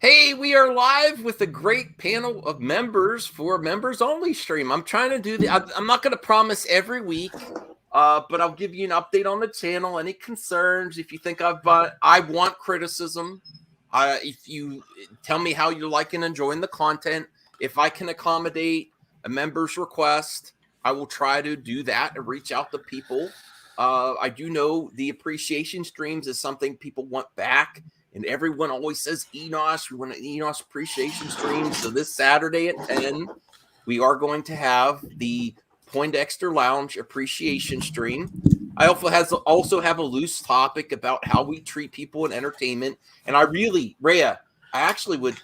Hey, we are live with a great panel of members for members only stream. I'm trying to do I'm not going to promise every week, but I'll give you an update on the channel. Any concerns? If you think I want criticism. If you tell me how you're liking and enjoying the content, if I can accommodate a member's request, I will try to do that and reach out to people. I do know the appreciation streams is something people want back. And everyone always says Enos. We want an Enos appreciation stream. So this Saturday at 10, we are going to have the Poindexter Lounge appreciation stream. I also have a loose topic about how we treat people in entertainment. And I really, Rhea, I actually would,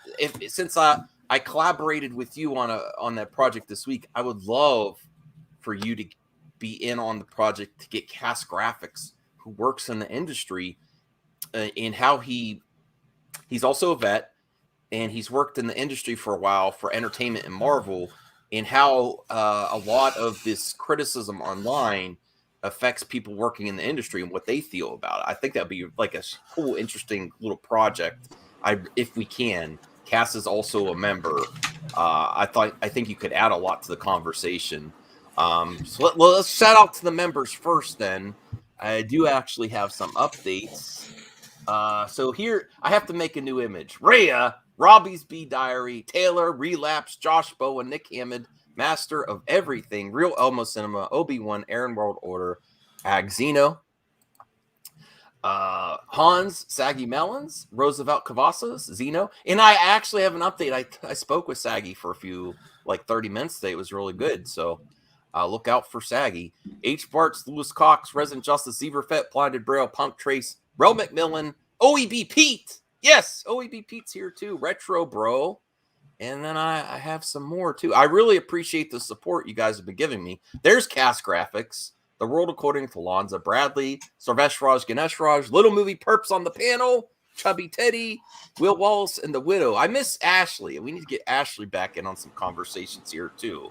since I collaborated with you on that project this week, I would love for you to be in on the project to get Cast Graphics, who works in the industry, in how he's also a vet and he's worked in the industry for a while for entertainment and Marvel, and how a lot of this criticism online affects people working in the industry and what they feel about it. I think that'd be like a cool, interesting little project. If we can. Cass is also a member. I think you could add a lot to the conversation. So let's shout out to the members first. Then I do actually have some updates. So here I have to make a new image. Rhea, Robbie's B Diary, Taylor, Relapse, Josh Bowen, Nick Hammond, Master of Everything, Real Elmo Cinema, Obi-Wan, Aaron World Order, Agzino, Hans, Saggy Melons, Roosevelt Cavazos, Zeno. And I actually have an update. I spoke with Saggy for a few, like 30 minutes today. It was really good. So look out for Saggy. H. Bartz, Lewis Cox, Resident Justice, Zeverfett, Blinded Braille, Punk Trace, Rel McMillan, OEB Pete. Yes, OEB Pete's here too. Retro Bro. And then I have some more too. I really appreciate the support you guys have been giving me. There's Cast Graphics, The World According to Lonza Bradley, Sarvesh Raj, Ganesh Raj, Little Movie Perps on the panel, Chubby Teddy, Will Wallace, and The Widow. I miss Ashley. We need to get Ashley back in on some conversations here too.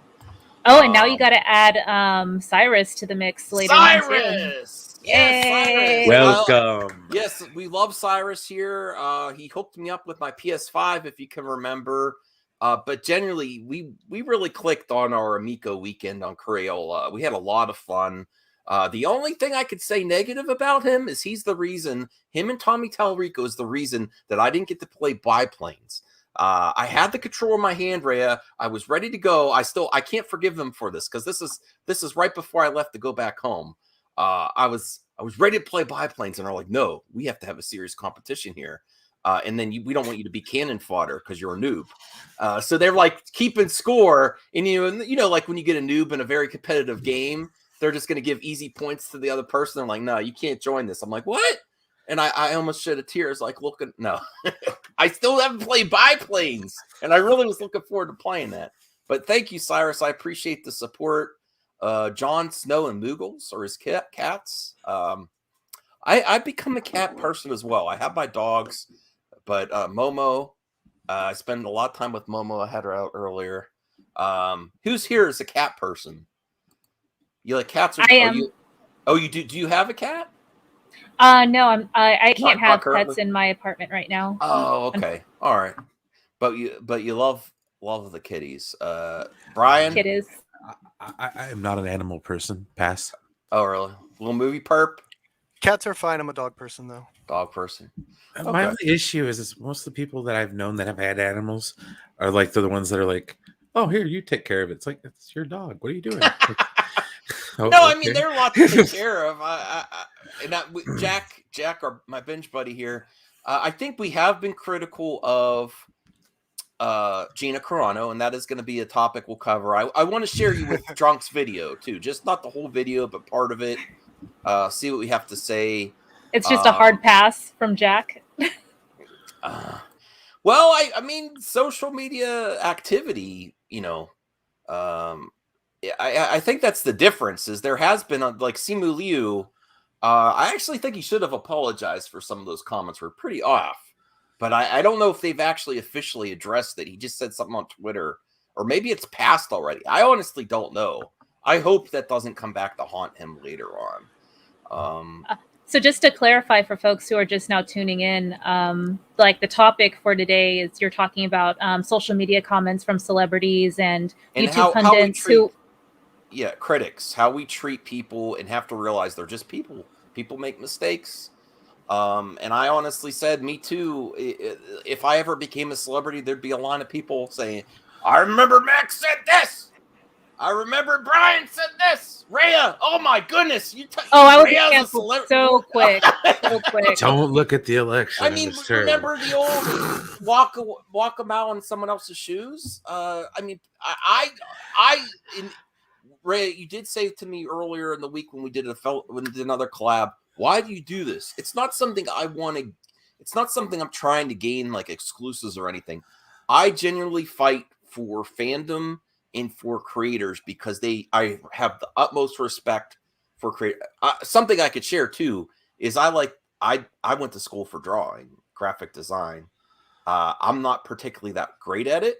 Oh, and now you got to add Cyrus to the mix later on too. Cyrus! Yes, Cyrus. Welcome. Yes, we love Cyrus here. He hooked me up with my PS5, if you can remember. But generally, we really clicked on our Amico weekend on Crayola. We had a lot of fun. The only thing I could say negative about him is he's the reason, him and Tommy Tallarico is the reason that I didn't get to play Biplanes. I had the control in my hand, Rhea. I was ready to go. I can't forgive them for this because this is right before I left to go back home. I was ready to play Biplanes, and they're like, no, we have to have a serious competition here. And then we don't want you to be cannon fodder because you're a noob. So they're like keeping score. And you know, like when you get a noob in a very competitive game, they're just going to give easy points to the other person. They're like, no, you can't join this. I'm like, what? And I almost shed a tear. Like, looking, no, I still haven't played Biplanes. And I really was looking forward to playing that. But thank you, Cyrus. I appreciate the support. John Snow and Moogles are his cats. I've become a cat person as well. I have my dogs. But Momo, I spend a lot of time with Momo. I had her out earlier. Who's here is a cat person? You like cats? I am. You do? Do you have a cat? No, I can't have pets in my apartment right now. Oh, okay, all right. But you love the kitties. Brian, kitties. I am not an animal person. Pass. Oh, really? Little movie perp. Cats are fine. I'm a dog person, though. Dog person. Okay. My only issue is most of the people that I've known that have had animals are like they're the ones that are like, "Oh, here, you take care of it." It's like it's your dog. What are you doing? Like, no, okay. I mean there are lots to take care of. Jack, or my bench buddy here. I think we have been critical of Gina Carano, and that is going to be a topic we'll cover. I want to share you with Drunk's video too, just not the whole video, but part of it. See what we have to say. It's just a hard pass from Jack. Well, I mean, social media activity, you know, I think that's the difference. Is there has been like Simu Liu. I actually think he should have apologized for some of those comments. Were pretty off, but I don't know if they've actually officially addressed it. He just said something on Twitter, or maybe it's passed already. I honestly don't know. I hope that doesn't come back to haunt him later on. So just to clarify for folks who are just now tuning in, like the topic for today is you're talking about social media comments from celebrities and YouTube how we pundits treat critics, how we treat people, and have to realize they're just people. People make mistakes. And I honestly said, me too. If I ever became a celebrity, there'd be a line of people saying, "I remember Max said this. I remember Brian said this. Rhea, oh my goodness, I was Rhea's a canceled celebrity." so quick, so quick. Don't look at the election. I mean, remember the old walk a mile in someone else's shoes? I mean, Ray, you did say to me earlier in the week when we did another collab, why do you do this? It's not something I want to. It's not something I'm trying to gain like exclusives or anything. I genuinely fight for fandom and for creators because I have the utmost respect for creators. Something I could share too is I went to school for drawing, graphic design. I'm not particularly that great at it.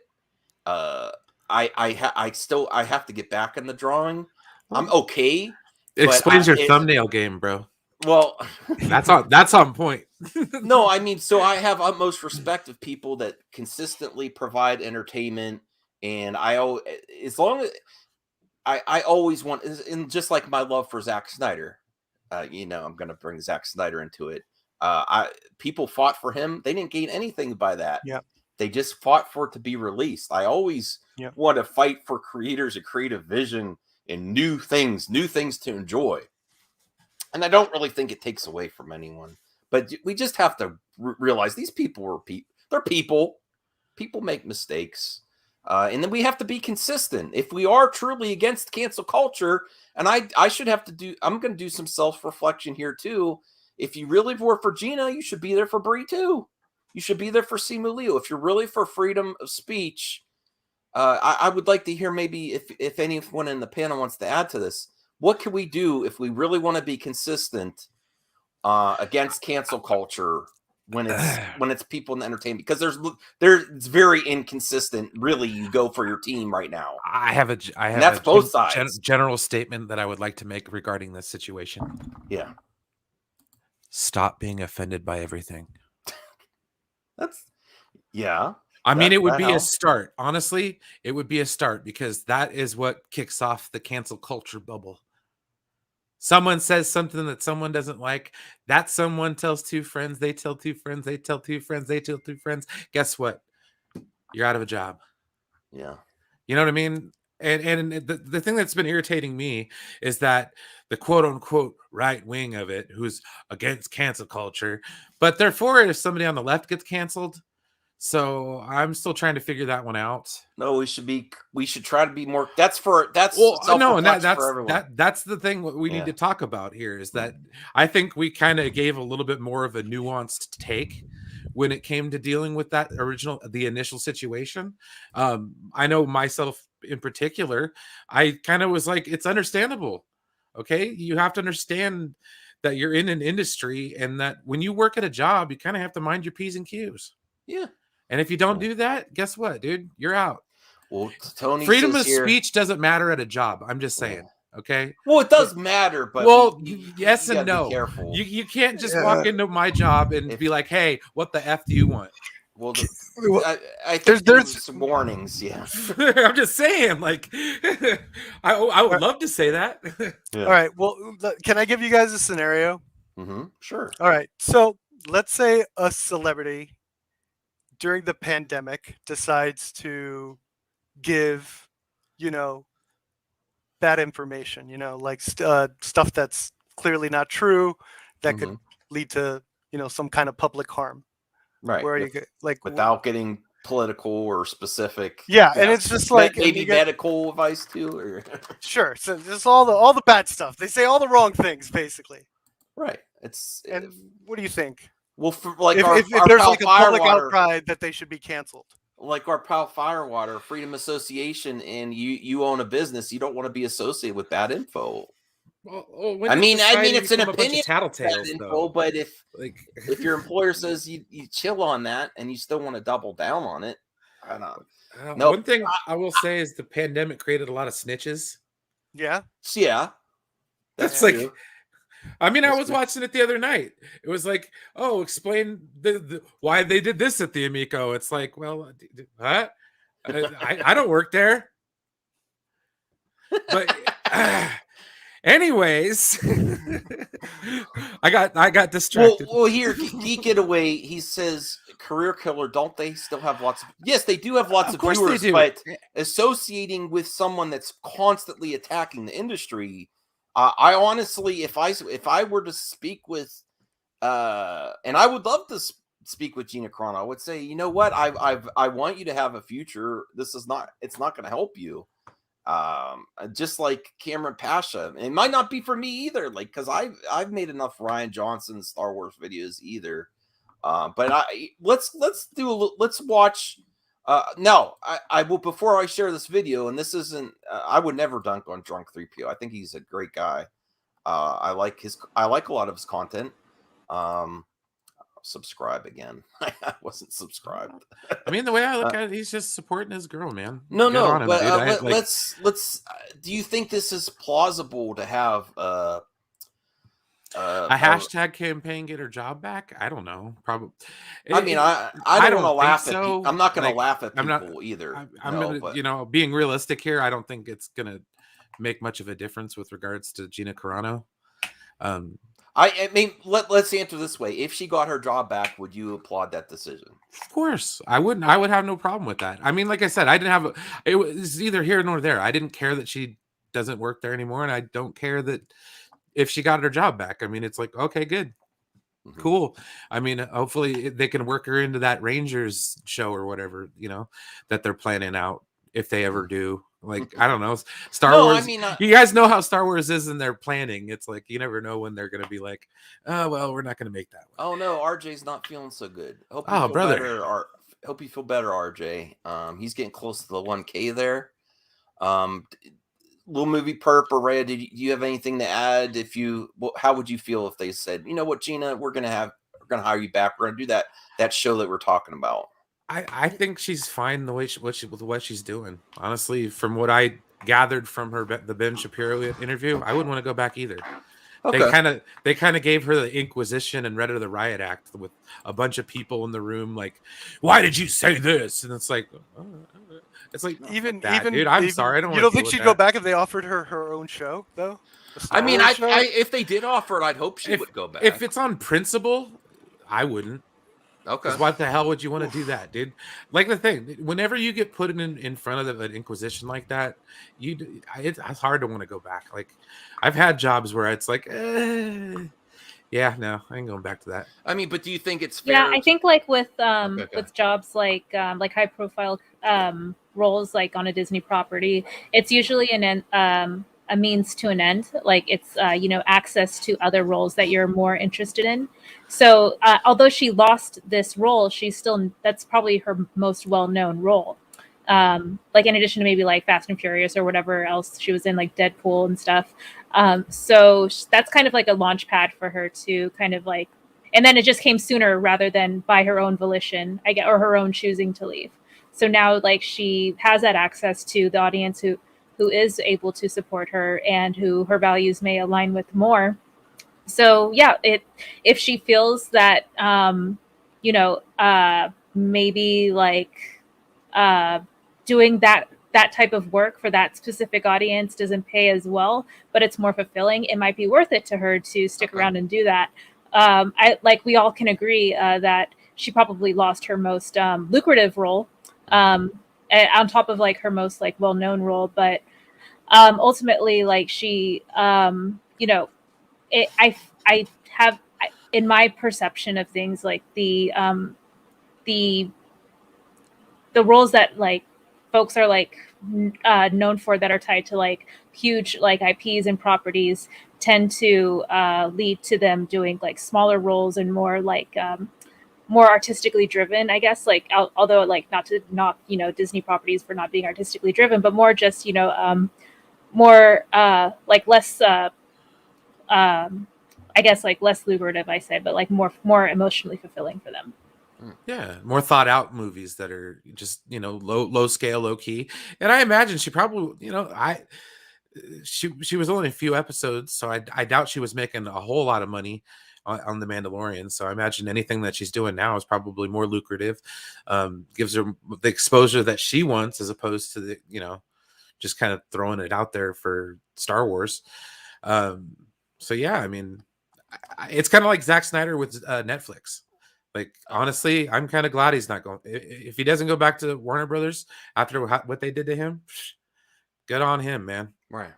I still have to get back in the drawing. I'm okay. It explains your thumbnail game, bro. Well, that's on point. No, I mean, so I have utmost respect of people that consistently provide entertainment, and I always want, and just like my love for Zack Snyder, I'm going to bring Zack Snyder into it. People fought for him; they didn't gain anything by that. Yeah, they just fought for it to be released. I always want to fight for creators of creative vision and new things to enjoy. And I don't really think it takes away from anyone, but we just have to realize these people are they're people. People make mistakes. And then we have to be consistent. If we are truly against cancel culture, and I'm going to do some self-reflection here too. If you really were for Gina, you should be there for Brie too. You should be there for Simu Liu. If you're really for freedom of speech, I would like to hear maybe if anyone in the panel wants to add to this. What can we do if we really want to be consistent against cancel culture when it's people in the entertainment? Because it's very inconsistent. Really, you go for your team right now. I have that's both sides. General statement that I would like to make regarding this situation. Yeah. Stop being offended by everything. I mean, it would be a start. Honestly, it would be a start because that is what kicks off the cancel culture bubble. Someone says something that someone doesn't like. That someone tells two friends. They tell two friends. They tell two friends. They tell two friends. Guess what? You're out of a job. Yeah. You know what I mean? And the thing that's been irritating me is that the quote unquote right wing of it, who's against cancel culture, but they're for it if somebody on the left gets canceled. So I'm still trying to figure that one out. No, we should try to be more. That's for everyone. That's the thing we need to talk about here is that I think we kind of gave a little bit more of a nuanced take when it came to dealing with the initial situation. I know myself in particular, I kind of was like, it's understandable. Okay. You have to understand that you're in an industry and that when you work at a job, you kind of have to mind your P's and Q's. Yeah. And if you don't do that, guess what, dude? You're out. Well, Tony, freedom of speech doesn't matter at a job. I'm just saying. Okay. Well, it does matter, but yes and no. You can't just walk into my job and be like, "Hey, what the f do you want?" Well, I think there's some warnings. Yeah. I'm just saying. Like, I would love to say that. All right. Well, can I give you guys a scenario? Mm-hmm. Sure. All right. So let's say a celebrity during the pandemic decides to give, bad information, like stuff that's clearly not true that could lead to, some kind of public harm. Right. Where you get without getting political or specific. Yeah. And it's just like maybe medical advice too. Or sure. So just all the bad stuff. They say all the wrong things, basically. Right. And what do you think? Well, if there's like a public outcry that they should be canceled, like our pal Firewater Freedom Association, and you own a business, you don't want to be associated with bad info. Well, I mean, it's an opinion, info, but if your employer says you chill on that and you still want to double down on it, I don't know. One thing I will say is the pandemic created a lot of snitches. Yeah. Yeah. That's like. I mean, I was watching it the other night. It was like, oh, explain why they did this at the Amico. It's like, well, what? I don't work there. But anyways, I got distracted. Well, here, Geek It Away, he says, career killer, don't they still have lots of... Yes, they do have lots of viewers, but associating with someone that's constantly attacking the industry, I honestly, if I were to speak with, and I would love to speak with Gina Carano, I would say, you know what, I want you to have a future. It's not going to help you. Just like Cameron Pasha, it might not be for me either, like, because I've made enough Rian Johnson Star Wars videos either, but let's watch. No, I will, before I share this video, and this isn't, I would never dunk on Drunk 3PO. I think he's a great guy. I like a lot of his content. Subscribe again. I wasn't subscribed. I mean, the way I look at it, he's just supporting his girl, man. No, but let's. Do you think this is plausible to have a hashtag campaign get her job back? I don't know. Probably. I mean, I don't want to laugh at. I'm not going to laugh at people either. I'm gonna, being realistic here, I don't think it's gonna make much of a difference with regards to Gina Carano. I mean, let's answer this way. If she got her job back, would you applaud that decision? Of course. I wouldn't. I would have no problem with that. I mean, like I said, I didn't have it was either here nor there. I didn't care that she doesn't work there anymore, and I don't care that if she got her job back. I mean, it's like, okay, good. Mm-hmm. Cool. I mean, hopefully they can work her into that Rangers show or whatever, that they're planning out, if they ever do. Like, I don't know, Star Wars. I mean, you guys know how Star Wars is in their planning. It's like you never know when they're going to be like, oh, well, we're not going to make that one. Oh no, RJ's not feeling so good. Hope you feel better, RJ. He's getting close to the 1K there. Little movie perp or Red, do you have anything to add? How would you feel if they said, you know what, Gina, we're gonna hire you back. We're gonna do that show that we're talking about. I think she's fine the way what she's doing. Honestly, from what I gathered from the Ben Shapiro interview, I wouldn't want to go back either. Okay. They kind of gave her the Inquisition and read her the Riot Act with a bunch of people in the room, like, why did you say this? And it's like, even dude, I'm sorry, I don't. You don't think she'd go back if they offered her own show, though? I mean, if they did offer it, I'd hope she would go back. If it's on principle, I wouldn't. Okay. Why the hell would you want to do that, dude? Like, the thing, whenever you get put in front of an Inquisition like that, it's hard to want to go back. Like, I've had jobs where it's like, yeah, no, I ain't going back to that. I mean, but do you think it's fair? Yeah, I think like with jobs like high profile roles like on a Disney property, it's usually a means to an end. Like it's access to other roles that you're more interested in. So although she lost this role, that's probably her most well-known role. Like in addition to maybe like Fast and Furious or whatever else she was in, like Deadpool and stuff. So that's kind of like a launch pad for her to kind of like, and then it just came sooner rather than by her own volition, or her own choosing to leave. So now like she has that access to the audience who is able to support her and who her values may align with more. So yeah, if she feels that, maybe like doing that type of work for that specific audience doesn't pay as well, but it's more fulfilling, it might be worth it to her to stick around and do that. We all can agree that she probably lost her most lucrative role on top of like her most like well-known role, but ultimately like she I have in my perception of things, like the roles that like folks are like known for that are tied to like huge like IPs and properties tend to lead to them doing like smaller roles and more like more artistically driven, I guess, like although like not Disney properties for not being artistically driven, but more just more like less I guess like less lucrative, I say, but like more emotionally fulfilling for them. Yeah, more thought out movies that are just low scale, low key. And I imagine she probably she was only a few episodes, so I doubt she was making a whole lot of money on The Mandalorian. So I imagine anything that she's doing now is probably more lucrative. Gives her the exposure that she wants, as opposed to the, you know, just kind of throwing it out there for Star Wars. So yeah, I mean, it's kind of like Zack Snyder with Netflix. Like, honestly, I'm kind of glad he's not going. If he doesn't go back to Warner Brothers after what they did to him, good on him, man. Right.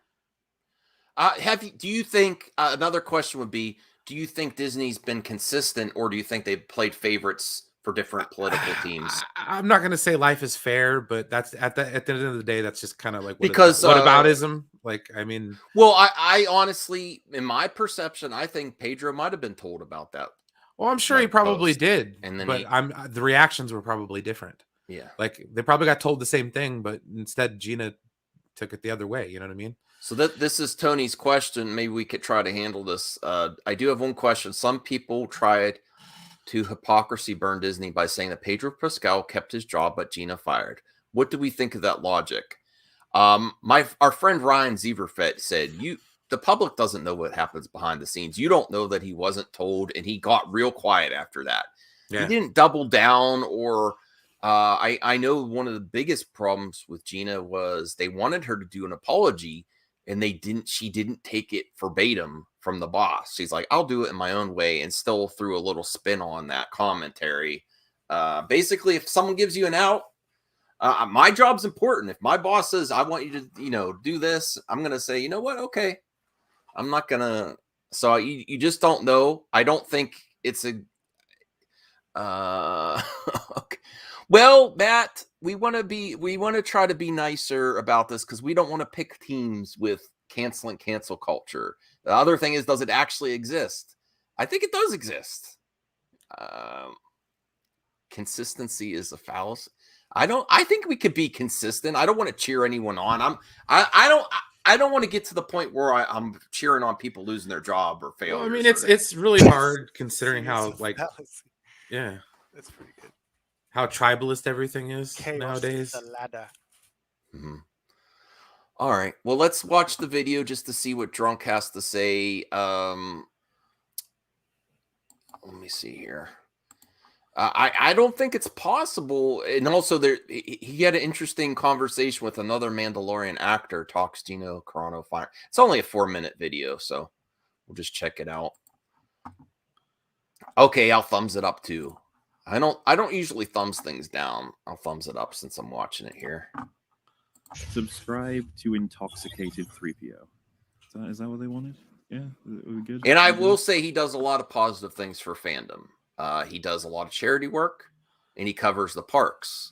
Do you think another question would be, do you think Disney's been consistent, or do you think they've played favorites for different political teams? I'm not going to say life is fair, but that's at the end of the day, that's just kind of like because whataboutism. Like, I mean, well, I honestly, in my perception, I think Pedro might have been told about that. Well, I'm sure he probably did, and then the reactions were probably different. Yeah, like they probably got told the same thing, but instead Gina took it the other way. You know what I mean? So this is Tony's question. Maybe we could try to handle this. I do have one question. Some people tried to hypocrisy burn Disney by saying that Pedro Pascal kept his job, but Gina fired. What do we think of that logic? Our friend Ryan Zieverfett said, the public doesn't know what happens behind the scenes. You don't know that he wasn't told, and he got real quiet after that. Yeah. He didn't double down, or I know one of the biggest problems with Gina was they wanted her to do an apology, and she didn't take it verbatim from the boss. She's like, I'll do it in my own way, and still threw a little spin on that commentary. Basically, if someone gives you an out, my job's important. If my boss says, I want you to, do this, I'm going to say, you know what? Okay. I'm not going to. So you just don't know. I don't think it's a, okay. Well, Matt, we want to try to be nicer about this, because we don't want to pick teams with cancel culture. The other thing is, does it actually exist? I think it does exist. Consistency is a fallacy. I think we could be consistent. I don't want to cheer anyone on. I don't want to get to the point where I'm cheering on people losing their job or failure. Well, I mean, it's really hard considering how yeah, that's pretty good. How tribalist everything is Chaos nowadays. Is a ladder. Mm-hmm. All right. Well, let's watch the video just to see what Drunk has to say. Let me see here. I don't think it's possible. And also, he had an interesting conversation with another Mandalorian actor. Talks Gina Carano fire. It's only a 4-minute video, so we'll just check it out. Okay, I'll thumbs it up too. I don't usually thumbs things down. I'll thumbs it up since I'm watching it here. Subscribe to Intoxicated 3PO. Is that what they wanted? Yeah, are we good? And I will say he does a lot of positive things for fandom. He does a lot of charity work, and he covers the parks,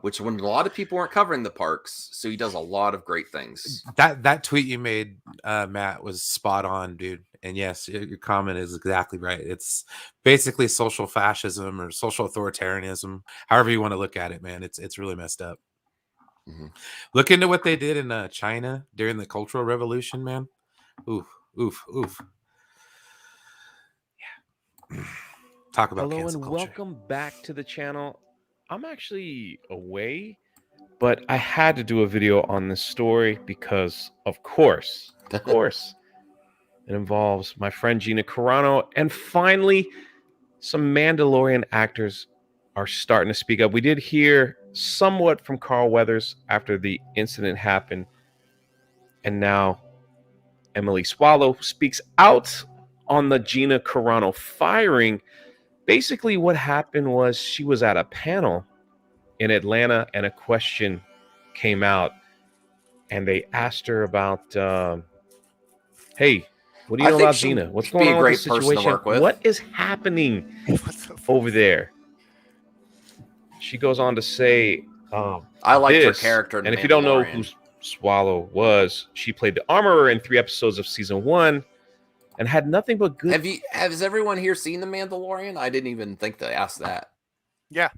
which when a lot of people weren't covering the parks, so he does a lot of great things. That tweet you made, Matt, was spot on, dude. And yes, your comment is exactly right. It's basically social fascism or social authoritarianism, however you want to look at it, man. It's really messed up. Mm-hmm. Look into what they did in China during the Cultural Revolution, man. Oof. Yeah. Talk about hello and culture. Welcome back to the channel. I'm actually away, but I had to do a video on this story because, of course, it involves my friend Gina Carano, and finally, some Mandalorian actors are starting to speak up. We did hear somewhat from Carl Weathers after the incident happened, and now Emily Swallow speaks out on the Gina Carano firing. Basically, what happened was she was at a panel in Atlanta, and a question came out, and they asked her about, hey, what do you know about Gina? What's going on with the situation? What is happening over there? She goes on to say, I like her character. And if you don't know who Swallow was, she played the armorer in 3 episodes of season 1 and had nothing but good. Has everyone here seen The Mandalorian? I didn't even think to ask that. Yeah.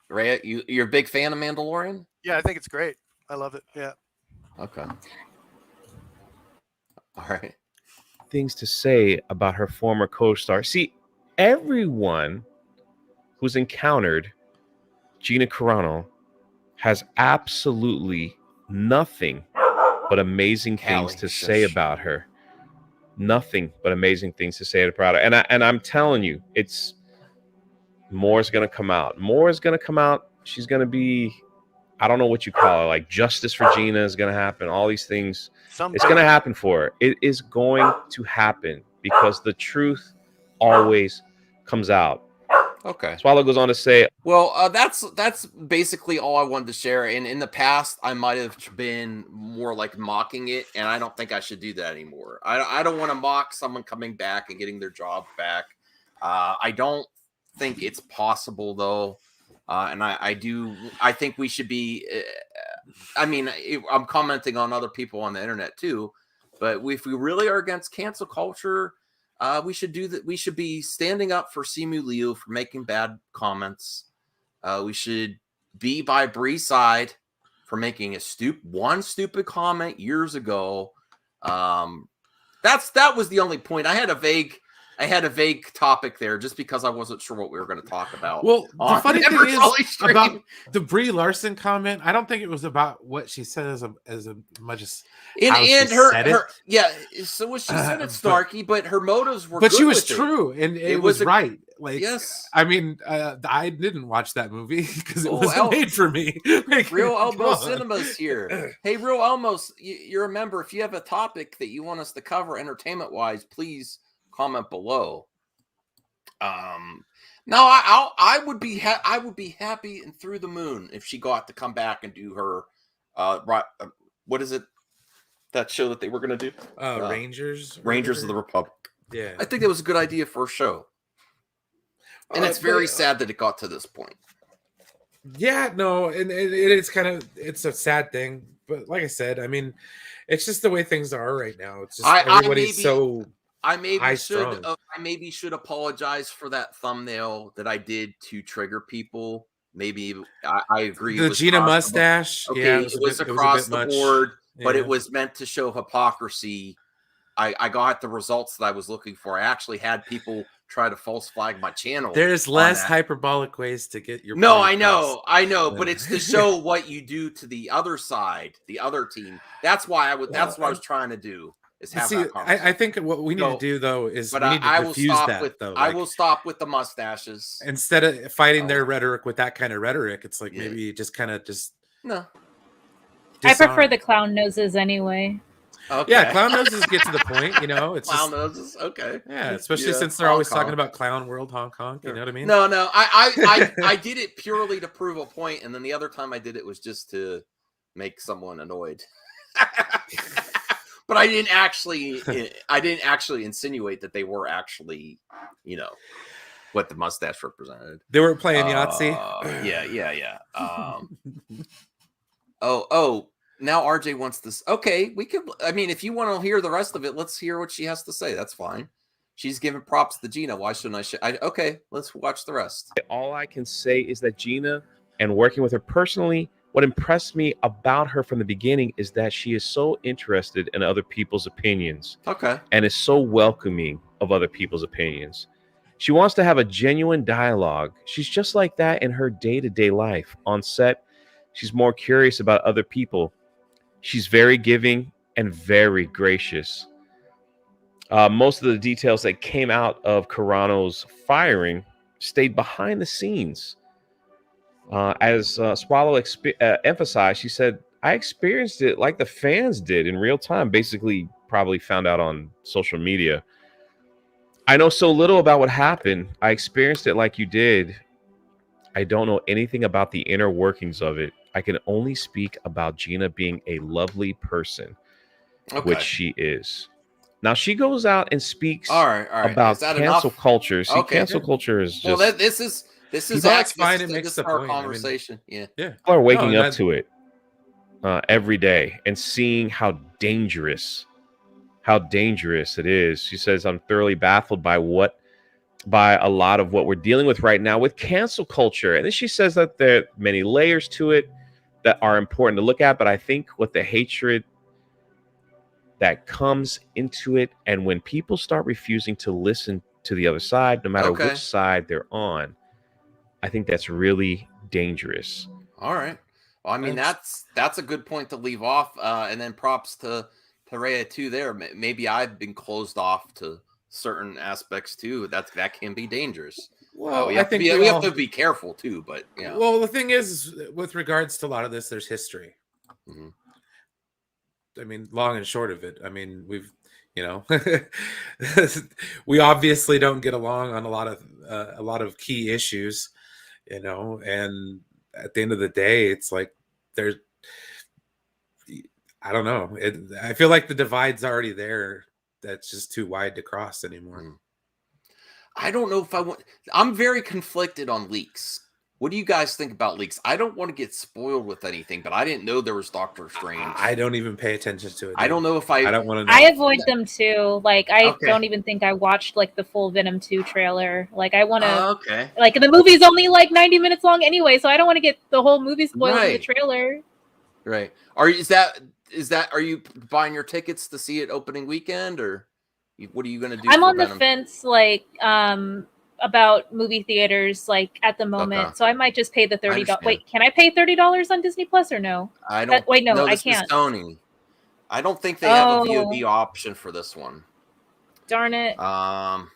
Ray, you're a big fan of Mandalorian? Yeah, I think it's great. I love it. Yeah. Okay. All right. Things to say about her former co-star. See, everyone who's encountered Gina Carano has absolutely nothing but amazing things to say about her. Nothing but amazing things to say about her. And I'm telling you, it's more is going to come out. More is going to come out. She's going to be, I don't know what you call it, like Justice for Gina is going to happen. All these things. It's going to happen for her. It is going to happen because the truth always comes out. Okay. Swallow goes on to say, well, that's basically all I wanted to share. And in the past, I might have been more like mocking it, and I don't think I should do that anymore. I don't want to mock someone coming back and getting their job back. I don't think it's possible, though. And I think we should be, I mean, I'm commenting on other people on the internet too, but if we really are against cancel culture, we should do that. We should be standing up for Simu Liu for making bad comments. We should be by Bree's side for making one stupid comment years ago. That was the only point. I had a vague topic there just because I wasn't sure what we were going to talk about. Well, the funny thing is about the Brie Larson comment, I don't think it was about what she said as much as her yeah. So what she said it's snarky, but her motives were. But good she was with true, and it was right. Like, yes, I mean, I didn't watch that movie because it wasn't made for me. Like, Real Elmo Cinemas here. Hey, Real Elmos, you remember if you have a topic that you want us to cover entertainment wise, please comment below. Now I would be happy and through the moon if she got to come back and do her what is it, that show that they were going to do, Rangers of the Republic. Yeah, I think that was a good idea for a show, and it's very sad that it got to this point. Yeah, no, and it's it's a sad thing, but like I said, I mean, it's just the way things are right now. It's just everybody's so. I maybe should apologize for that thumbnail that I did to trigger people. Maybe I agree. The Gina mustache. Okay, yeah, it was across the board, but it was meant to show hypocrisy. I got the results that I was looking for. I actually had people try to false flag my channel. There's less hyperbolic ways to get your. No, I know, but it's to show what you do to the other side, the other team. That's why that's what I was trying to do. I think what we need to do though is we need to diffuse that. I will stop with the mustaches instead of fighting their rhetoric with that kind of rhetoric. It's like maybe just no. I prefer the clown noses anyway. Okay. Yeah, clown noses get to the point. You know, it's clown noses. Okay. Yeah, especially since they're always talking about Clown World Hong Kong. You know what I mean? No. I did it purely to prove a point, and then the other time I did it was just to make someone annoyed. But I didn't actually insinuate that they were actually, what the mustache represented. They were playing Yahtzee. Yeah. Now RJ wants this. Okay, we could. I mean, if you want to hear the rest of it, let's hear what she has to say. That's fine. She's giving props to Gina. Why shouldn't I? Okay, let's watch the rest. All I can say is that Gina, and working with her personally, what impressed me about her from the beginning is that she is so interested in other people's opinions. Okay. And is so welcoming of other people's opinions. She wants to have a genuine dialogue. She's just like that in her day-to-day life. On set, she's more curious about other people. She's very giving and very gracious. Most of the details that came out of Carano's firing stayed behind the scenes. As Swallow emphasized, she said, I experienced it like the fans did in real time, basically probably found out on social media. I know so little about what happened. I experienced it like you did. I don't know anything about the inner workings of it. I can only speak about Gina being a lovely person, which she is. Now she goes out and speaks about cancel culture. See, cancel culture is just... Well, this is fine. It makes the our conversation. I mean, yeah. People are waking up to it every day and seeing how dangerous it is. She says, I'm thoroughly baffled by a lot of what we're dealing with right now with cancel culture. And then she says that there are many layers to it that are important to look at. But I think with the hatred that comes into it, and when people start refusing to listen to the other side, no matter which side they're on, I think that's really dangerous. All right. Well, I mean, that's a good point to leave off. And then props to Rhea too. There, maybe I've been closed off to certain aspects too. That can be dangerous. Well, we have to be careful too. But yeah. Well, the thing is, with regards to a lot of this, there's history. Mm-hmm. I mean, long and short of it. I mean, we've, you know, we obviously don't get along on a lot of key issues, you know, and at the end of the day, it's like there's, I don't know. I feel like the divide's already there. That's just too wide to cross anymore. I don't know if I want. I'm very conflicted on leaks. What do you guys think about leaks? I don't want to get spoiled with anything, but I didn't know there was Doctor Strange. I don't even pay attention to it. I don't know if I don't want to know. I avoid them too. Like, I don't even think I watched like the full Venom 2 trailer. Like, I want to. Like, the movie's only like 90 minutes long anyway, so I don't want to get the whole movie spoiled in the trailer. Right. Are you buying your tickets to see it opening weekend, or what are you going to do? I'm on the fence, like, about movie theaters, like, at the moment. So I might just pay the $30. Wait, can I pay $30 on Disney Plus or no? I don't. Wait, no, I this can't. Is Sony. I don't think they have a VOD option for this one. Darn it. I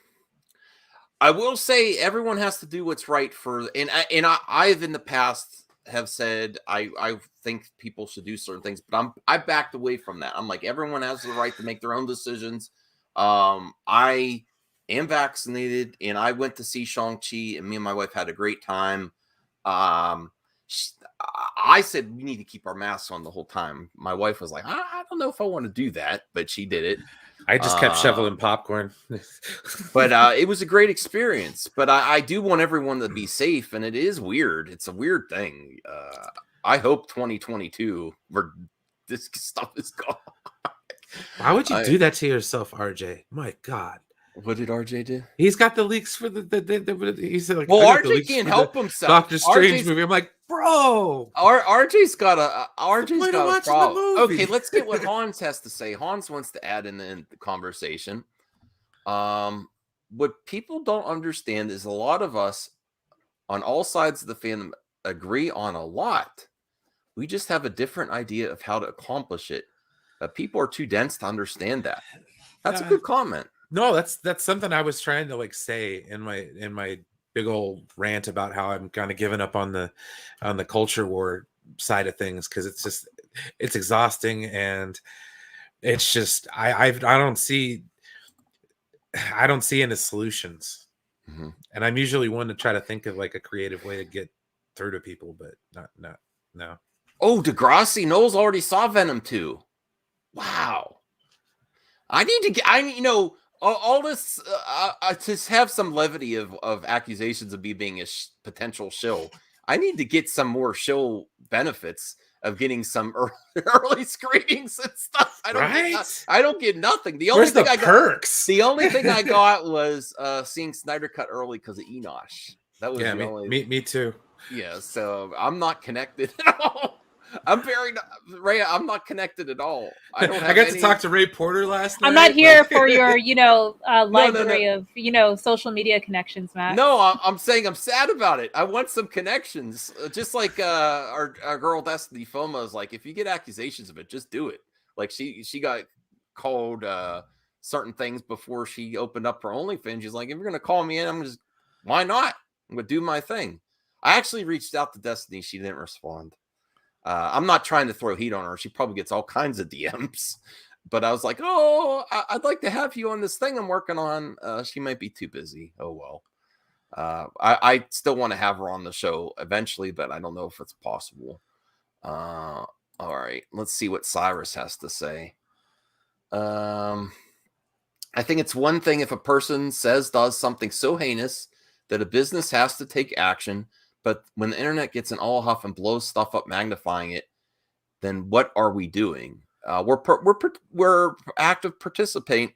will say everyone has to do what's right for, and I've in the past have said I think people should do certain things, but I backed away from that. I'm like, everyone has the right to make their own decisions. I am vaccinated, and I went to see Shang-Chi, and me and my wife had a great time. I said we need to keep our masks on the whole time. My wife was like, I don't know if I want to do that, but she did it. I just kept shoveling popcorn. But it was a great experience. But I do want everyone to be safe, and it is weird. It's a weird thing. I hope 2022 where this stuff is gone. Why would you do that to yourself, RJ? My God. What did RJ do? He's got the leaks for the he said, like, well, RJ can't help himself. Doctor Strange movie. I'm like, bro. RJ's got a problem. Okay, let's get what Hans has to say. Hans wants to add in the conversation. What people don't understand is a lot of us on all sides of the fandom agree on a lot. We just have a different idea of how to accomplish it. People are too dense to understand that. That's a good comment. No, that's something I was trying to like say in my big old rant about how I'm kind of giving up on the culture war side of things, because it's exhausting, and it's just I don't see any solutions. Mm-hmm. And I'm usually one to try to think of like a creative way to get through to people, but no. Oh, Degrassi Knowles already saw Venom 2. Wow. I need to get, all this, to have some levity of accusations of me being a potential shill. I need to get some more shill benefits of getting some early screenings and stuff. I don't get nothing. The only thing I got was seeing Snyder Cut early because of Enosh. That was me too. Yeah, so I'm not connected at all. Ray, I'm not connected at all. I got to talk to Ray Porter last night. I'm not here for your, library of, social media connections, Matt. No, I'm saying I'm sad about it. I want some connections. Just like our girl Destiny Foma is like, if you get accusations of it, just do it. Like she got called certain things before she opened up her OnlyFans. She's like, if you're gonna call me in, why not? I'm gonna do my thing. I actually reached out to Destiny. She didn't respond. I'm not trying to throw heat on her. She probably gets all kinds of DMs. But I was like, I'd like to have you on this thing I'm working on. She might be too busy. Oh, well. I still want to have her on the show eventually, but I don't know if it's possible. All right. Let's see what Cyrus has to say. I think it's one thing if a person does something so heinous that a business has to take action. But when the internet gets in all huff and blows stuff up, magnifying it, then what are we doing? We're active participants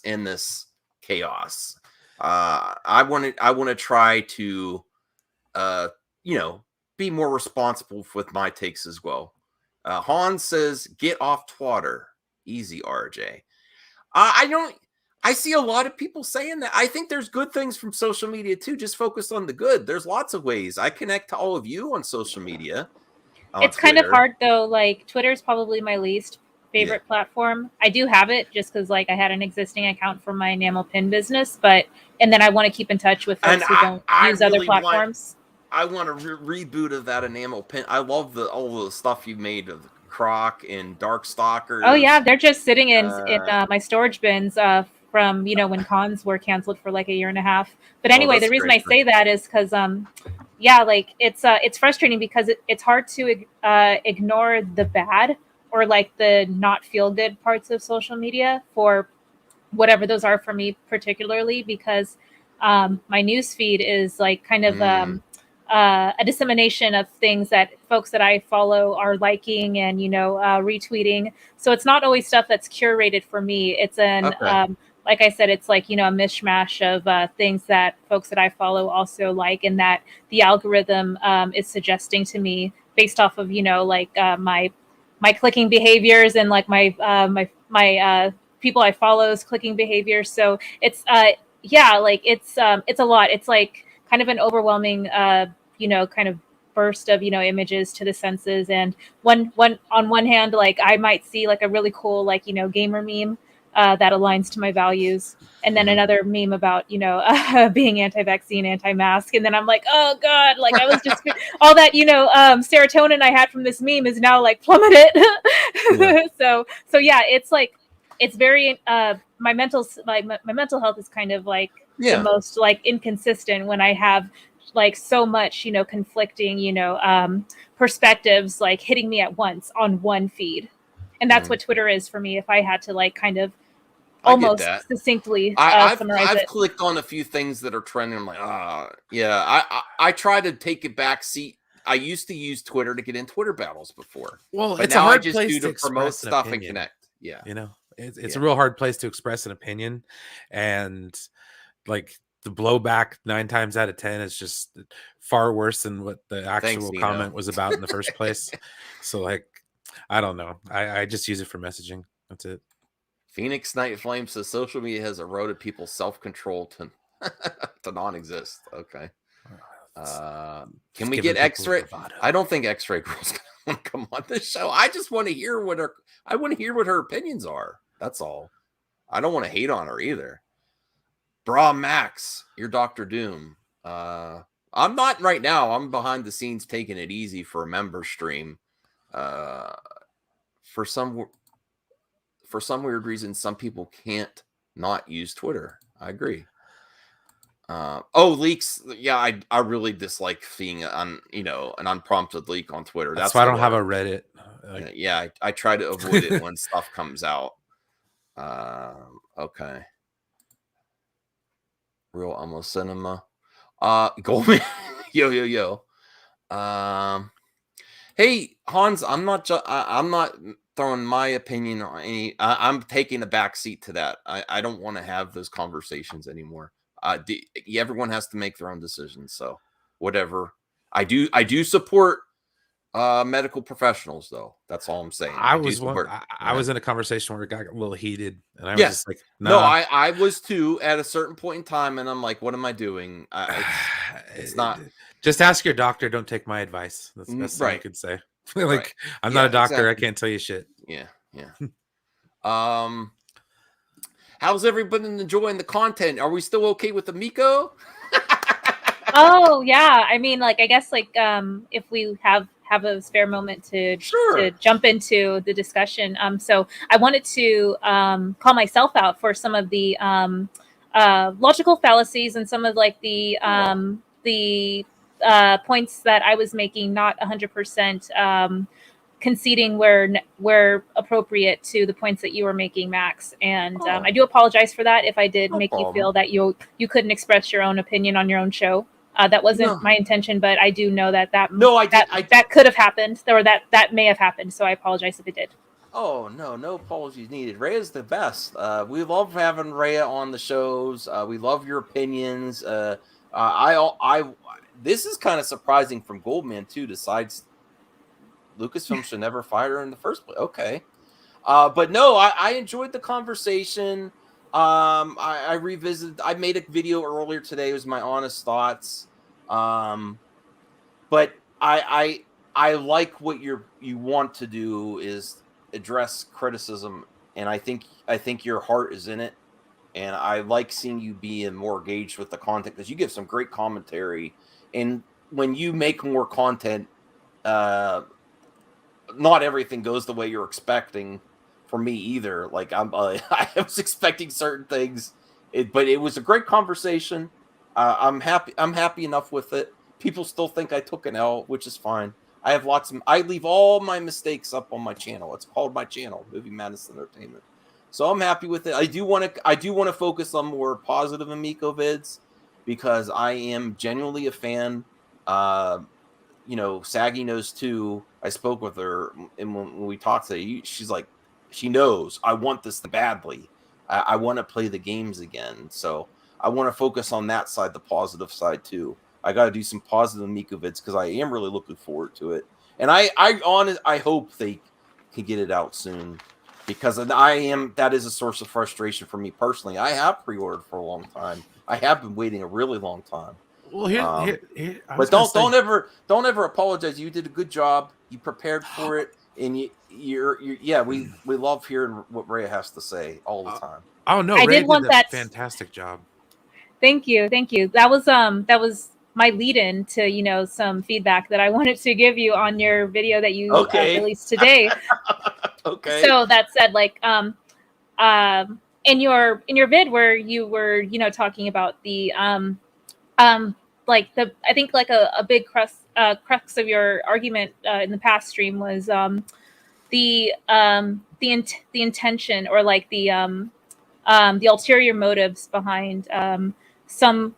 in this chaos. I want to try to, be more responsible with my takes as well. Hans says, "Get off Twitter, easy, RJ." I see a lot of people saying that. I think there's good things from social media too. Just focus on the good. There's lots of ways. I connect to all of you on social media. It's kind of hard though. Like Twitter is probably my least favorite platform. I do have it just because like I had an existing account for my enamel pin business, and then I want to keep in touch with folks who don't use other platforms. I want a reboot of that enamel pin. I love all the stuff you made of Croc and Darkstalkers. Oh yeah, they're just sitting in my storage bins from when cons were canceled for like a year and a half. But anyway, the reason I say that is because like it's frustrating because it's hard to ignore the bad or like the not feel good parts of social media for whatever those are for me particularly, because my news feed is like kind of a dissemination of things that folks that I follow are liking and retweeting. So it's not always stuff that's curated for me. It's like I said, it's like a mishmash of things that folks that I follow also like, and that the algorithm is suggesting to me based off of my clicking behaviors and like my people I follow's clicking behaviors. So it's like it's a lot. It's like kind of an overwhelming kind of burst of images to the senses. And on one hand, like I might see like a really cool like gamer meme that aligns to my values, and then another meme about being anti-vaccine, anti-mask, and then I'm like, oh god, like I was just all that serotonin I had from this meme is now like plummeted. So yeah, it's like it's very my mental health is kind of like the most like inconsistent when I have like so much conflicting perspectives like hitting me at once on one feed. And that's what Twitter is for me, if I had to like kind of almost succinctly summarize it. I've clicked on a few things that are trending. I'm like, I try to take a back seat. I used to use Twitter to get in Twitter battles before. Well, it's a hard place to promote stuff opinion, and connect. Yeah. It's a real hard place to express an opinion. And like the blowback 9 times out of 10 is just far worse than what the actual comment was about in the first place. So like, I don't know. I just use it for messaging. That's it. Phoenix Night Flame says social media has eroded people's self-control to non-exist. Okay. Can we get X-Ray? I don't think X-Ray Girl's gonna come on this show. I just want to hear what her opinions are. That's all. I don't want to hate on her either. Bra Max, you're Dr. Doom. I'm not right now. I'm behind the scenes taking it easy for a member stream. For some weird reason, some people can't not use Twitter. I agree. Leaks. Yeah, I really dislike seeing an unprompted leak on Twitter. That's why I don't have a Reddit. I try to avoid it when stuff comes out. Okay. Real almost cinema. Goldman. Yo. Hey Hans, I'm not throwing my opinion on any. I'm taking a back seat to that. I don't want to have those conversations anymore. Everyone has to make their own decisions. So whatever. I do support medical professionals, though. That's all I'm saying. I was in a conversation where it got a little heated, and I was just like, nah. No, I was too at a certain point in time, and I'm like, what am I doing? It's not. Just ask your doctor. Don't take my advice. That's the best thing I could say. Like, I'm not a doctor. Exactly. I can't tell you shit. Yeah. How's everybody enjoying the content? Are we still okay with the Miko? Oh yeah, I mean, like, I guess like if we have a spare moment to jump into the discussion. So I wanted to call myself out for some of the logical fallacies and some of like the points that I was making, not 100% conceding where appropriate to the points that you were making, Max. And I do apologize for that if I did make you feel that you couldn't express your own opinion on your own show. That wasn't my intention, but I do know that could have happened, or that may have happened. So I apologize if it did. Oh, no apologies needed. Rhea's the best. We love having Rhea on the shows. We love your opinions. This is kind of surprising from Goldman too. Decides Lucasfilm should never fire her in the first place. Okay, but no, I enjoyed the conversation. I revisited. I made a video earlier today. It was my honest thoughts. But I I like what you want to do is address criticism, and I think your heart is in it, and I like seeing you be more engaged with the content because you give some great commentary, and when you make more content, not everything goes the way you're expecting. For me either, like I was expecting certain things, but it was a great conversation. I'm happy enough with it. People still think I took an L, which is fine. I have I leave all my mistakes up on my channel. It's called my channel, Movie Madness Entertainment. So I'm happy with it. I do want to focus on more positive Amico vids because I am genuinely a fan. Saggy knows too. I spoke with her, and when we talked to her, she's like, she knows I want this badly. I want to play the games again. So I want to focus on that side, the positive side too. I got to do some positive Amico vids because I am really looking forward to it. And I hope they can get it out soon because that is a source of frustration for me personally. I have pre-ordered for a long time. I have been waiting a really long time. Well, but don't ever apologize. You did a good job. You prepared for it, and we love hearing what Rhea has to say all the time. Oh no, Rhea did a fantastic job. Thank you. That was my lead-in to some feedback that I wanted to give you on your video that you released today. Okay. So that said, like in your vid where you were talking about the I think like a big crux of your argument in the past stream was the intention or like the ulterior motives behind some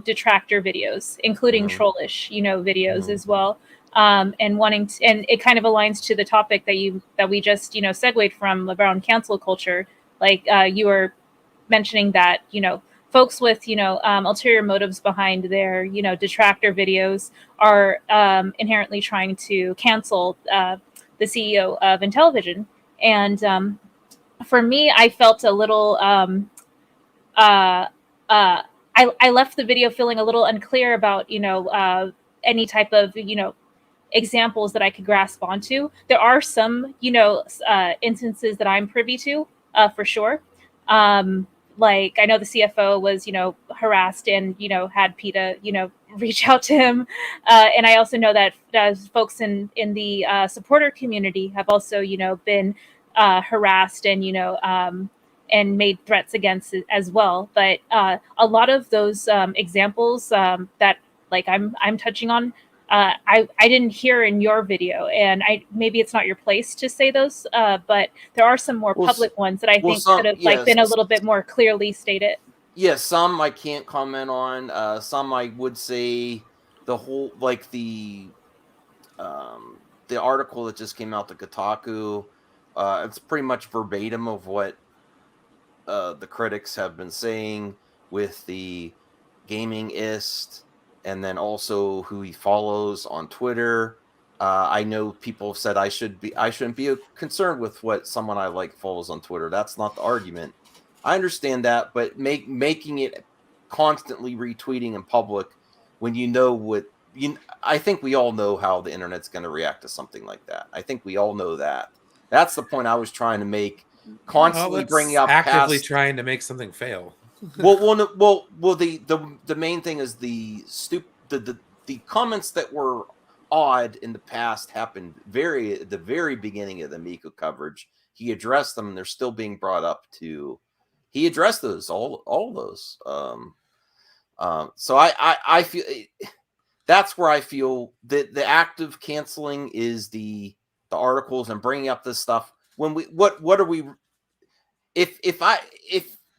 detractor videos, including trollish videos as well, and wanting to, and it kind of aligns to the topic that we just segued from around cancel culture. Like you were mentioning that folks with ulterior motives behind their detractor videos are inherently trying to cancel the CEO of Intellivision. And for me, I felt a little I left the video feeling a little unclear about any type of examples that I could grasp onto. There are some instances that I'm privy to for sure. Like I know the CFO was, harassed and, had PETA, reach out to him. And I also know that folks in the supporter community have also, been harassed and, and made threats against it as well. But a lot of those examples that like I'm touching on, I didn't hear in your video, and maybe it's not your place to say those, but there are some more public ones that I think could have been a little bit more clearly stated. Yeah, some I can't comment on. Some I would say the whole the article that just came out, the Kotaku, it's pretty much verbatim of what the critics have been saying with the gamingist. And then also who he follows on Twitter. I know people have said I shouldn't be concerned with what someone I like follows on Twitter. That's not the argument. I understand that, but making it constantly retweeting in public when I think we all know how the internet's going to react to something like that. I think we all know that. That's the point I was trying to make. Constantly bringing up actively trying to make something fail. The main thing is the comments that were odd in the past happened at the very beginning of the Miko coverage. He addressed them, and they're still being brought up to. He addressed those all those. So I feel that's where I feel that the active canceling is the articles and bringing up this stuff. When what are we? If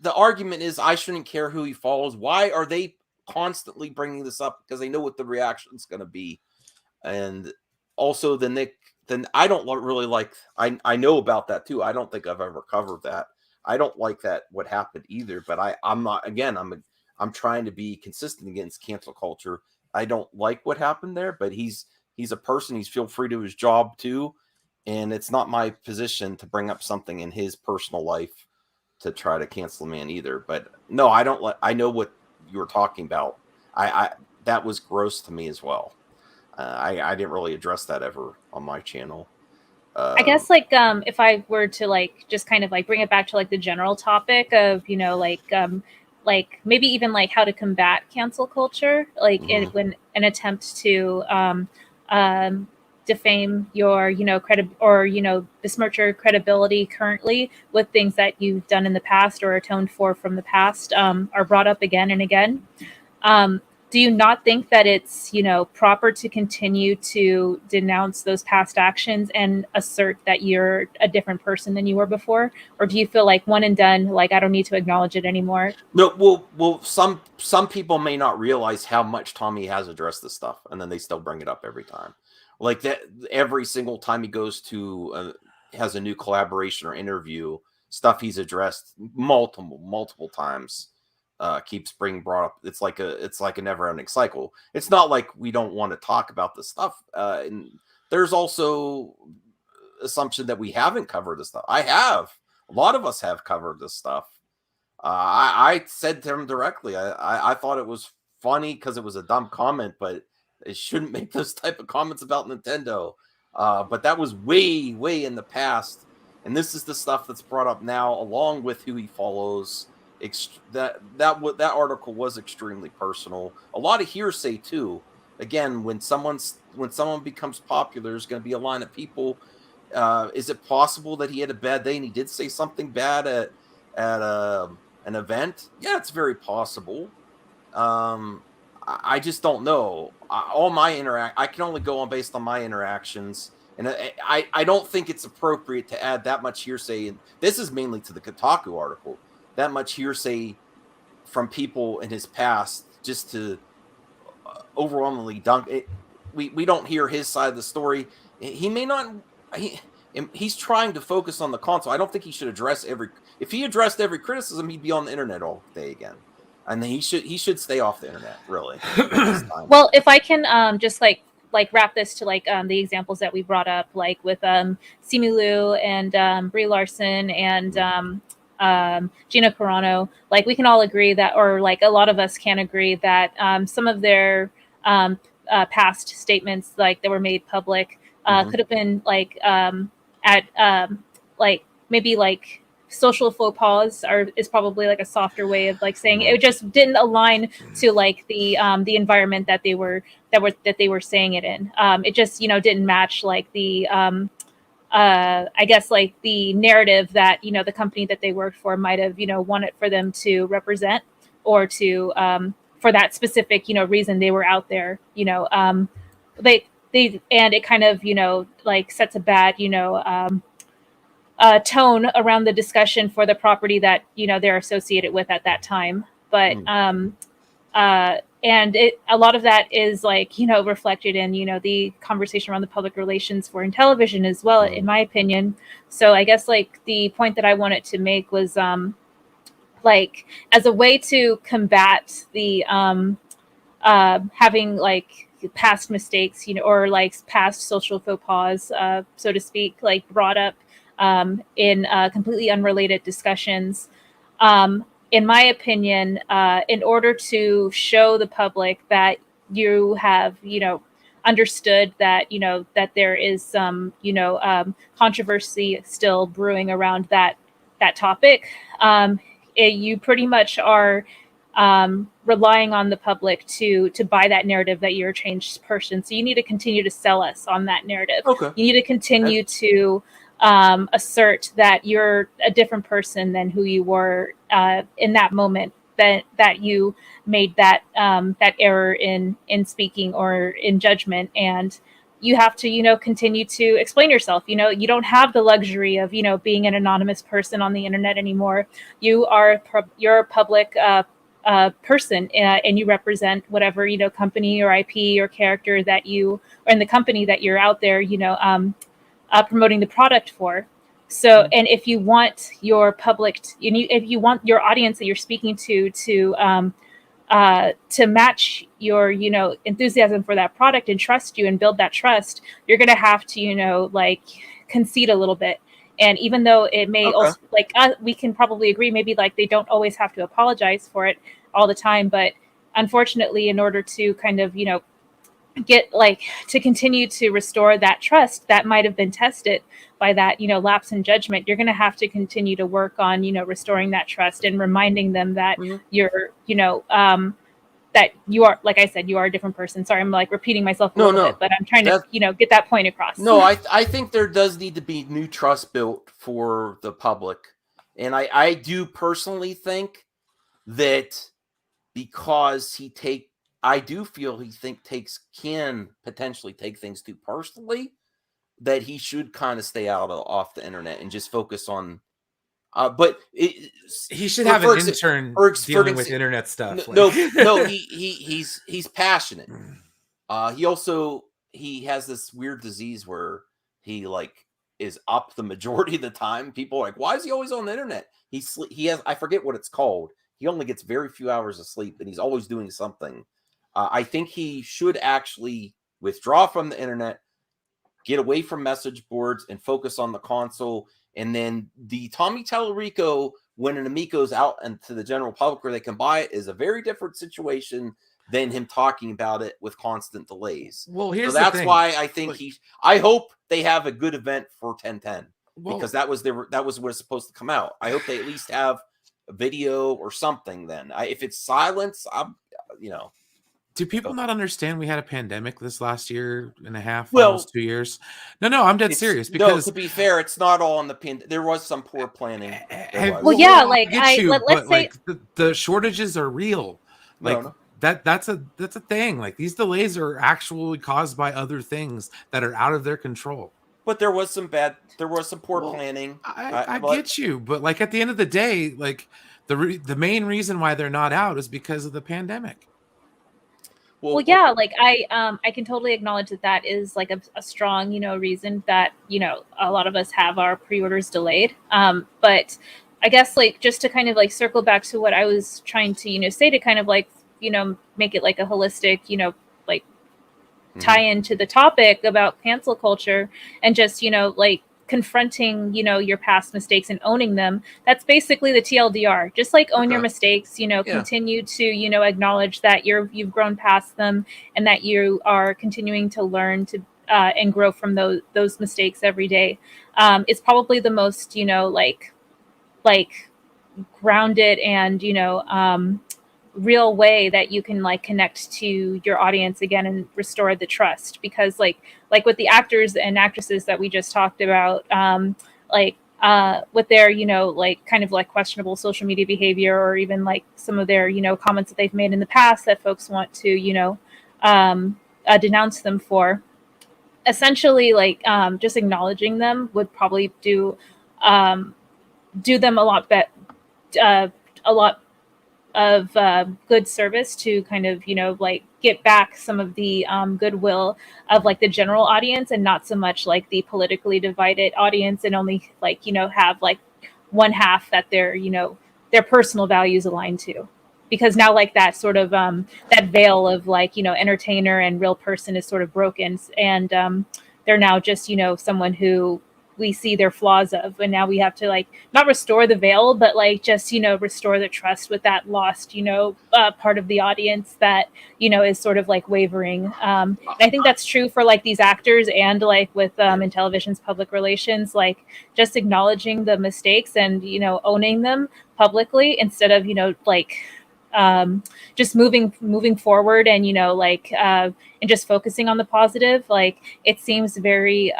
the argument is I shouldn't care who he follows, why are they constantly bringing this up? Because they know what the reaction is going to be. And also then I don't really like, I know about that too. I don't think I've ever covered that. I don't like that what happened either, but I'm not, again, I'm trying to be consistent against cancel culture. I don't like what happened there, but he's a person. He's feel free to his job too. And it's not my position to bring up something in his personal life to try to cancel a man either. But no, I don't I know what you were talking about. That was gross to me as well. I didn't really address that ever on my channel. I guess like if I were to like just kind of like bring it back to like the general topic of, you know, like maybe even like how to combat cancel culture, like when an attempt to defame your, you know, or, you know, besmirch your credibility currently with things that you've done in the past or atoned for from the past are brought up again and again. Do you not think that it's, you know, proper to continue to denounce those past actions and assert that you're a different person than you were before? Or do you feel like one and done, like I don't need to acknowledge it anymore? No, well, some people may not realize how much Tommy has addressed this stuff, and then they still bring it up every time. Like that, every single time he goes to has a new collaboration or interview, stuff he's addressed multiple times. Keeps being brought up. It's like a never-ending cycle. It's not like we don't want to talk about this stuff. And there's also assumption that we haven't covered this stuff. I have. A lot of us have covered this stuff. I said to him directly. I thought it was funny because it was a dumb comment, but it shouldn't make those type of comments about Nintendo. But that was way in the past, and this is the stuff that's brought up now, along with who he follows. That article was extremely personal. A lot of hearsay too. Again, when someone becomes popular, there's going to be a line of people. Is it possible that he had a bad day and he did say something bad at an event? Yeah, it's very possible. I just don't know. I can only go on based on my interactions, and I don't think it's appropriate to add that much hearsay. And this is mainly to the Kotaku article. That much hearsay from people in his past just to overwhelmingly dunk it. We don't hear his side of the story. He may not. He's trying to focus on the console. I don't think he should address if he addressed every criticism, he'd be on the internet all day again. And he should stay off the internet, really. Well, if I can just like wrap this to like the examples that we brought up, like with Simu Liu and Brie Larson and Gina Carano, like we can all agree that, or like a lot of us can agree that some of their past statements, like that were made public, could have been like at like maybe like social faux pas is probably like a softer way of like saying it just didn't align to like the environment that they were saying it in. It just, you know, didn't match like the I guess like the narrative that, you know, the company that they worked for might have, you know, wanted for them to represent, or to for that specific, you know, reason they were out there, you know, they and it kind of, you know, like sets a bad, you know, tone around the discussion for the property that, you know, they're associated with at that time. But and a lot of that is like, you know, reflected in, you know, the conversation around the public relations for in television as well, in my opinion. So I guess like the point that I wanted to make was like as a way to combat the having like past mistakes, you know, or like past social faux pas, so to speak, like brought up in completely unrelated discussions. In my opinion, in order to show the public that you have, you know, understood that, you know, that there is some, you know, controversy still brewing around that topic, you pretty much are relying on the public to buy that narrative that you're a changed person. So you need to continue to sell us on that narrative. Okay. You need to continue to assert that you're a different person than who you were in that moment, that you made that that error in speaking or in judgment, and you have to, you know, continue to explain yourself. You know, you don't have the luxury of, you know, being an anonymous person on the internet anymore. You're a public person, and you represent whatever, you know, company or IP or character that you, or in the company that you're out there, you know, promoting the product for. So, and if you want your public, if you want your audience that you're speaking to match your, you know, enthusiasm for that product and trust you and build that trust, you're going to have to, you know, like concede a little bit. And even though it may also, like, we can probably agree, maybe like they don't always have to apologize for it all the time, but unfortunately, in order to kind of, you know, to continue to restore that trust that might have been tested by that, lapse in judgment. You're going to have to continue to work on, restoring that trust and reminding them that you're, that you are, like I said, you are a different person. Sorry, I'm like repeating myself a little bit, but I'm trying to, get that point across. No, I think there does need to be new trust built for the public. And I do personally think that because I do feel he can potentially take things too personally, that he should kind of stay off the internet and just focus on. But he should have an intern dealing with internet stuff. No, he's passionate. He has this weird disease where he is up the majority of the time. People are like, why is he always on the internet? He has, I forget what it's called. He only gets very few hours of sleep, and he's always doing something. I think he should actually withdraw from the internet, get away from message boards, and focus on the console. And then the Tommy Tallarico, when an Amico's out and to the general public where they can buy it, is a very different situation than him talking about it with constant delays. Well, here's so that's why I think I hope they have a good event for 1010 because that was what it's supposed to come out. I hope they at least have a video or something. Then, if it's silence, Do people not understand we had a pandemic this last year and a half, almost 2 years? No, I'm dead serious. Because to be fair, it's not all on the pandemic. There was some poor planning. Let's say the shortages are real. That's a thing. Like these delays are actually caused by other things that are out of their control. But there was some poor planning. I get you, but at the end of the day, the main reason why they're not out is because of the pandemic. I can totally acknowledge that is a strong, reason that, a lot of us have our pre-orders delayed. But I guess just to kind of circle back to what I was trying to, say to kind of make it a holistic, tie into the topic about cancel culture and just, confronting, your past mistakes and owning them. That's basically the TLDR. Just own your mistakes, continue to, acknowledge that you've grown past them and that you are continuing to learn to and grow from those mistakes every day. It's probably the most, grounded and, real way that you can connect to your audience again and restore the trust, because like with the actors and actresses that we just talked about, with their kind of questionable social media behavior, or even some of their comments that they've made in the past that folks want to denounce them for, essentially just acknowledging them would probably do them a lot of good service to kind of get back some of the goodwill of the general audience, and not so much the politically divided audience, and only have one half that their personal values align to, because now that sort of that veil of entertainer and real person is sort of broken, and they're now just someone who we see their flaws of, and now we have to not restore the veil, but just restore the trust with that lost part of the audience that is sort of wavering. And I think that's true for these actors and with in television's public relations, just acknowledging the mistakes and owning them publicly, instead of just moving forward and and just focusing on the positive. It seems very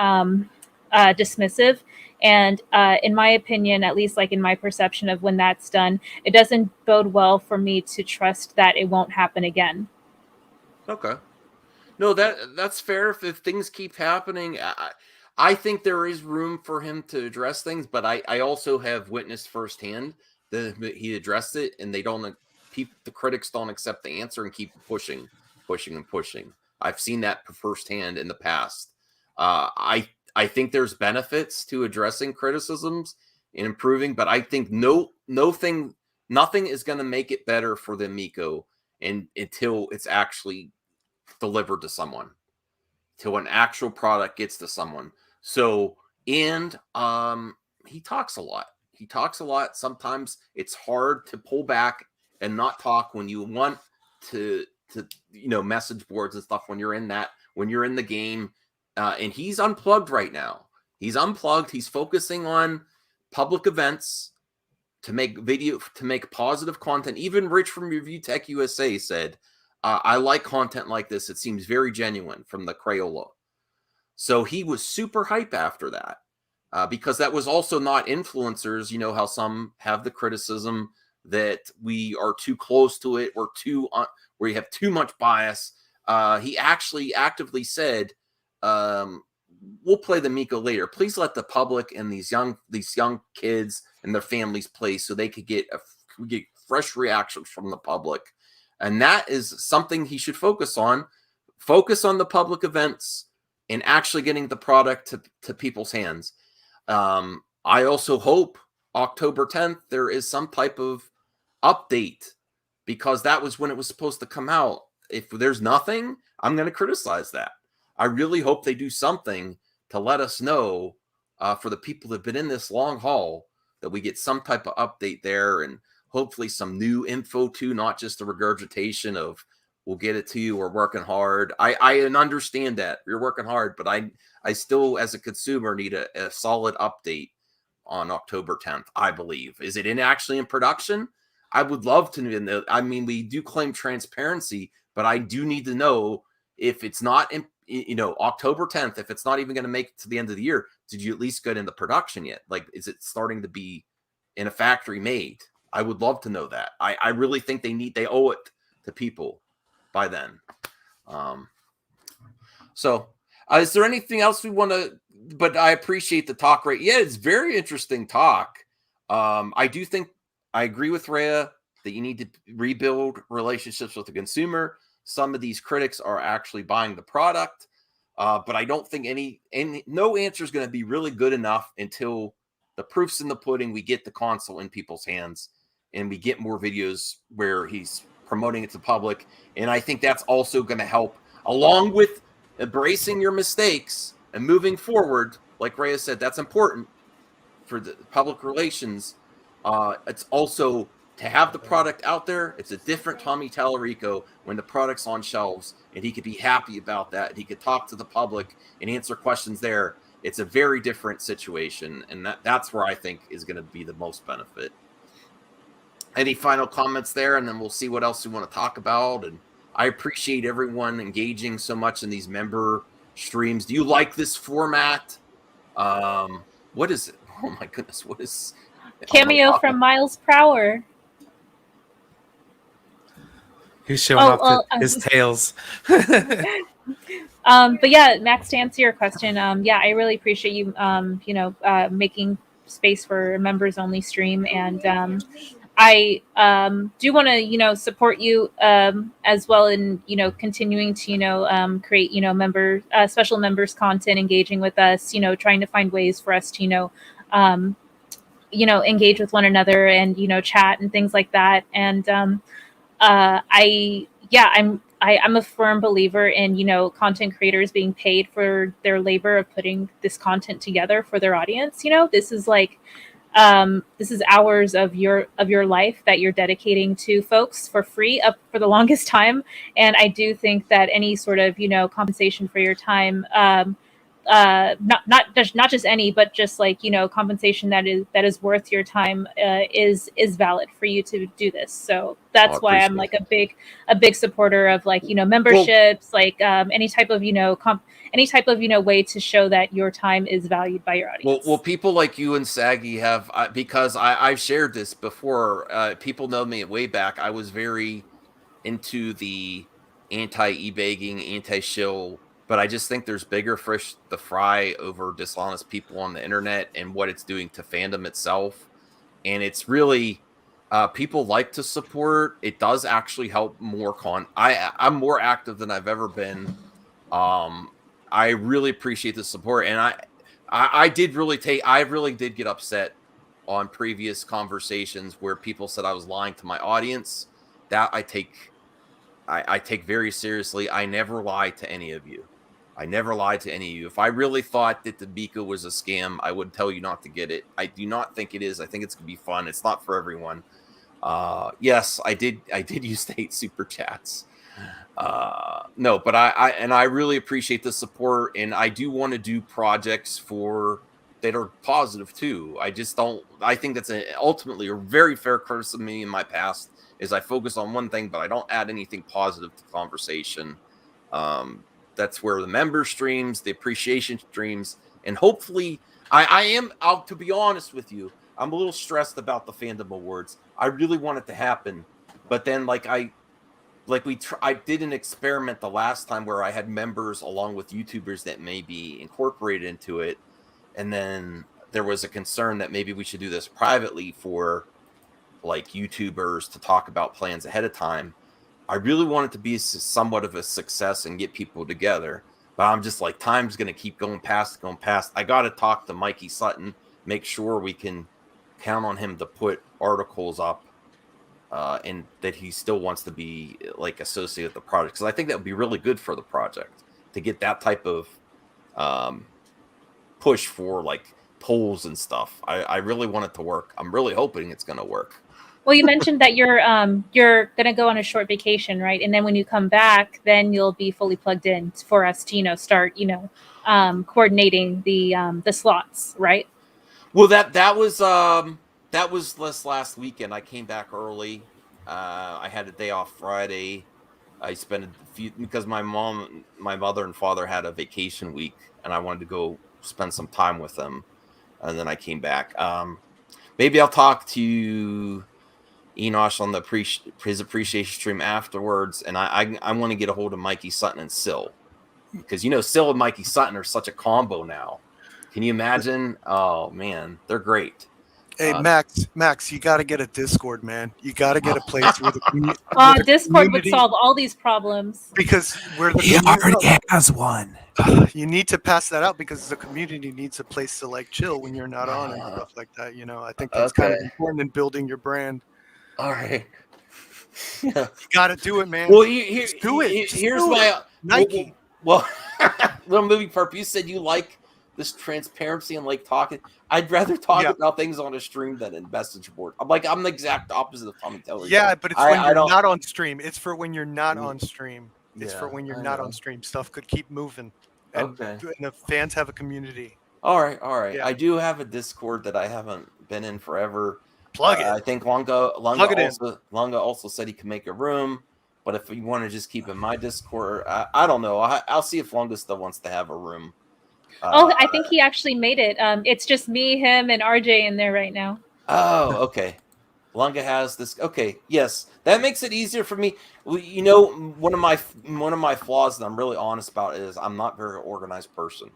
dismissive, and in my opinion, at least in my perception of when that's done, it doesn't bode well for me to trust that it won't happen again. Okay, no, that's fair. If things keep happening, I think there is room for him to address things, but I also have witnessed firsthand that he addressed it, and the critics don't accept the answer and keep pushing. I've seen that firsthand in the past. I think there's benefits to addressing criticisms and improving, but I think nothing is going to make it better for the Amico until it's actually delivered to someone, till an actual product gets to someone. So, and he talks a lot. Sometimes it's hard to pull back and not talk when you want to to message boards and stuff when you're in the game. And he's unplugged right now. He's unplugged. He's focusing on public events to make positive content. Even Rich from Review Tech USA said, I like content like this. It seems very genuine from the Crayola. So he was super hype after that. Because that was also not influencers. You know how some have the criticism that we are too close to it, we have too much bias. He actually actively said, we'll play the Miko later. Please let the public and these young kids and their families play so they could get fresh reactions from the public. And that is something he should focus on. Focus on the public events and actually getting the product to people's hands. I also hope October 10th there is some type of update, because that was when it was supposed to come out. If there's nothing, I'm going to criticize that. I really hope they do something to let us know, for the people that have been in this long haul, that we get some type of update there, and hopefully some new info too, not just a regurgitation of we'll get it to you, we're working hard. I understand that you're working hard, but I still, as a consumer, need a solid update on October 10th, I believe. Is it actually in production? I would love to know. I mean, we do claim transparency, but I do need to know if it's not in, October 10th, if it's not even going to make it to the end of the year, did you at least get into production yet? Like, is it starting to be in a factory made? I would love to know that. I really think they owe it to people by then. So is there anything else we want to, but I appreciate the talk, right? Yeah, it's very interesting talk. I do think I agree with Rhea that you need to rebuild relationships with the consumer. Some of these critics are actually buying the product, but I don't think no answer is going to be really good enough until the proof's in the pudding. We get the console in people's hands and we get more videos where he's promoting it to the public. And I think that's also going to help, along with embracing your mistakes and moving forward. Like Rhea said, that's important for the public relations. It's also to have the product out there. It's a different Tommy Tallarico when the product's on shelves, and he could be happy about that. He could talk to the public and answer questions there. It's a very different situation, and that's where I think is going to be the most benefit. Any final comments there, and then we'll see what else we want to talk about. And I appreciate everyone engaging so much in these member streams. Do you like this format? What is it? Oh my goodness, what is cameo from Miles Prower? He's showing off his tails. But yeah, Max, to answer your question, yeah, I really appreciate you, making space for a members only stream, and I do want to, support you as well in, continuing to, create, special members content, engaging with us, trying to find ways for us to, engage with one another and, chat and things like that. And I'm a firm believer in, content creators being paid for their labor of putting this content together for their audience. This is like, this is hours of your life that you're dedicating to folks for free up for the longest time. And I do think that any sort of, compensation for your time, not just any, but just like, compensation that is worth your time, is valid for you to do this. So that's why I'm like a big supporter of like, memberships, like, any type of, way to show that your time is valued by your audience. Well, people like you and Saggy have, because I've shared this before. People know me way back. I was very into the anti-e-bagging, anti-shill, but I just think there's bigger fish to fry over dishonest people on the internet and what it's doing to fandom itself. And it's really, people like to support. It does actually help more I'm more active than I've ever been. I really appreciate the support. And I really did get upset on previous conversations where people said I was lying to my audience. That I take very seriously. I never lied to any of you. If I really thought that the Miko was a scam, I would tell you not to get it. I do not think it is. I think it's going to be fun. It's not for everyone. Yes, I did use the 8 super chats. No, but I really appreciate the support, and I do want to do projects that are positive too. I just don't. I think that's ultimately a very fair criticism of me in my past is I focus on one thing, but I don't add anything positive to conversation. That's where the member streams, the appreciation streams, and hopefully to be honest with you, I'm a little stressed about the Fandom Awards. I really want it to happen, but then I did an experiment the last time where I had members along with YouTubers that may be incorporated into it. And then there was a concern that maybe we should do this privately for YouTubers to talk about plans ahead of time. I really want it to be somewhat of a success and get people together. But I'm just time's going to keep going past. I got to talk to Mikey Sutton, make sure we can count on him to put articles up. And that he still wants to be associated with the project, because I think that would be really good for the project to get that type of push for polls and stuff. I really want it to work. I'm really hoping it's going to work. Well, you mentioned that you're going to go on a short vacation, right? And then when you come back, then you'll be fully plugged in for us to start coordinating the slots, right? Well, that was this last weekend. I came back early. I had a day off Friday. I spent a few because my mother and father had a vacation week, and I wanted to go spend some time with them. And then I came back. Maybe I'll talk to Enosh on his appreciation stream afterwards, and I want to get a hold of Mikey Sutton and Syl, because Syl and Mikey Sutton are such a combo now. Can you imagine? Oh man, they're great. Hey, Max, you got to get a Discord, man. You got to get a place where the Discord would solve all these problems. Because he already has one. You need to pass that out because the community needs a place to chill when you're not on and stuff like that. I think that's kind of important in building your brand. All right. You got to do it, man. Well, just do it. Here's my Nike. Well, little movie perp. You said you like this transparency and talking. I'd rather talk about things on a stream than in message board. I'm the exact opposite of Tommy Teller. Yeah, but it's when you're not on stream. It's for when you're not on stream. It's for when you're not on stream. Stuff could keep moving. And the fans have a community. All right. Yeah. I do have a Discord that I haven't been in forever. Plug it. I think Lunga also said he can make a room, but if you want to just keep in my Discord, I don't know. I'll see if Lunga still wants to have a room. I think he actually made it. It's just me, him, and RJ in there right now. Oh, okay. Lunga has this. Okay, yes, that makes it easier for me. One of my flaws that I'm really honest about is I'm not a very organized person.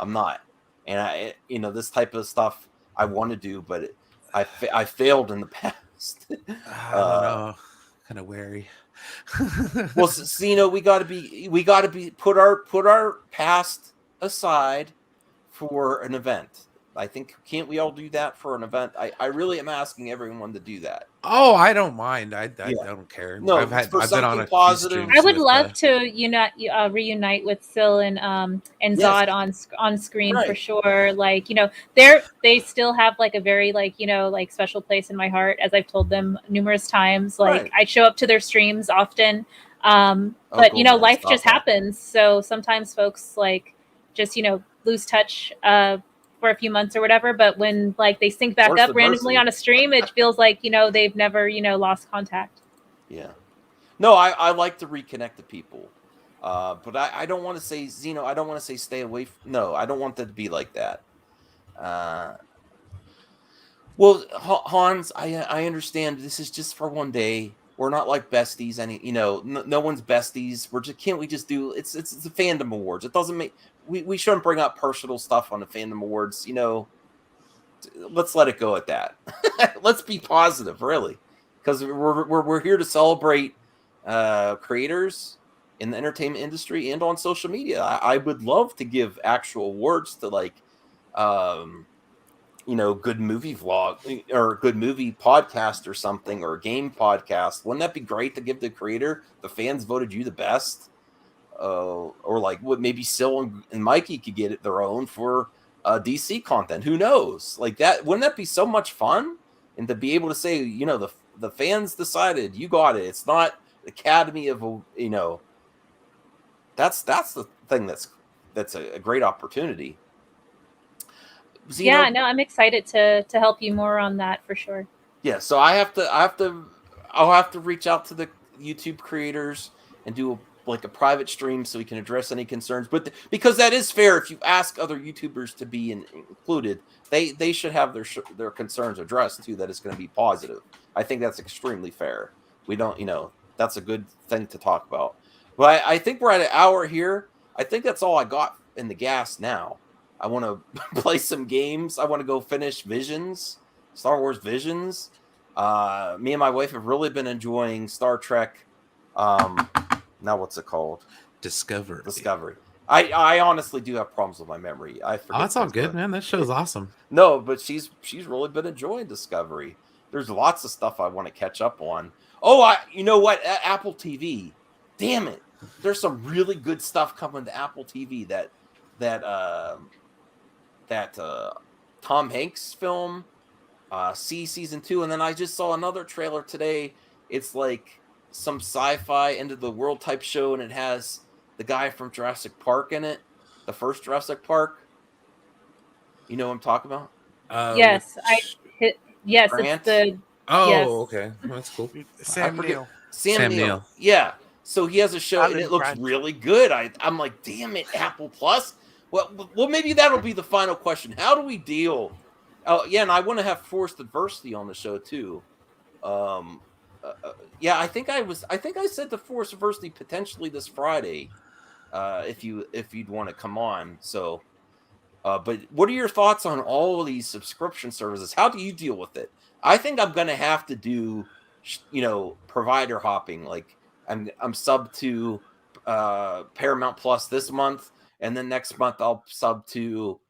I'm not, and this type of stuff I want to do, but I failed in the past. I don't know. Kind of wary. Well, so, we got to be put our past aside for an event. I think, can't we all do that for an event? I really am asking everyone to do that. Oh, I don't mind. I don't care. No, I've been on a positive. I would love to reunite with Syl and Zod on screen for sure. They still have a very special place in my heart, as I've told them numerous times. I show up to their streams often. But life just happens. So sometimes folks just lose touch for a few months or whatever, but when they sync back up randomly on a stream, it feels like they've never lost contact. Yeah, no, I like to reconnect to people, but I don't want to say I don't want to say stay away. No, I don't want that to be like that. Well, Hans, I understand this is just for one day. We're not like besties. No one's besties. Can't we just do? It's the Fandom Awards. It doesn't make. We shouldn't bring up personal stuff on the Fandom Awards. Let's let it go at that. Let's be positive, really, because we're here to celebrate creators in the entertainment industry and on social media. I would love to give actual awards to good movie vlog or good movie podcast or something, or a game podcast. Wouldn't that be great to give the creator? The fans voted you the best. Or maybe Syl and Mikey could get their own for DC content. Who knows? That, wouldn't that be so much fun? And to be able to say, the fans decided, you got it. academy of, you know, that's the thing that's a great opportunity. Yeah, no, I'm excited to help you more on that for sure. Yeah, so I'll have to reach out to the YouTube creators and do like a private stream so we can address any concerns. But because that is fair, if you ask other YouTubers to be included, they should have their concerns addressed too. That it's going to be positive. I think that's extremely fair. We don't, you know, that's a good thing to talk about. But I think we're at an hour here. I think that's all I got in the gas now. I want to play some games. I want to go finish Star Wars Visions. Me and my wife have really been enjoying Star Trek. Now what's it called? Discovery. I honestly do have problems with my memory. I forget. Oh, that's all good, man. That show's awesome. No, but she's really been enjoying Discovery. There's lots of stuff I want to catch up on. Oh, you know what? Apple TV. Damn it. There's some really good stuff coming to Apple TV that Tom Hanks film, season 2, and then I just saw another trailer today. It's like some sci-fi end of the world type show, and it has the guy from Jurassic Park in it, the first Jurassic Park. You know what I'm talking about? Yes, yes, Grant? it's the. Oh, yes. Okay, that's cool. Sam Neill. Yeah. So he has a show, and it looks really good. I'm like, damn it, Apple Plus. Well, maybe that'll be the final question. How do we deal? Yeah, and I want to have forced adversity on the show too. Yeah, I think I said the forced adversity potentially this Friday, if you'd want to come on. So, but what are your thoughts on all of these subscription services? How do you deal with it? I think I'm gonna have to do, you know, provider hopping. Like I'm sub to Paramount Plus this month, and then next month I'll sub to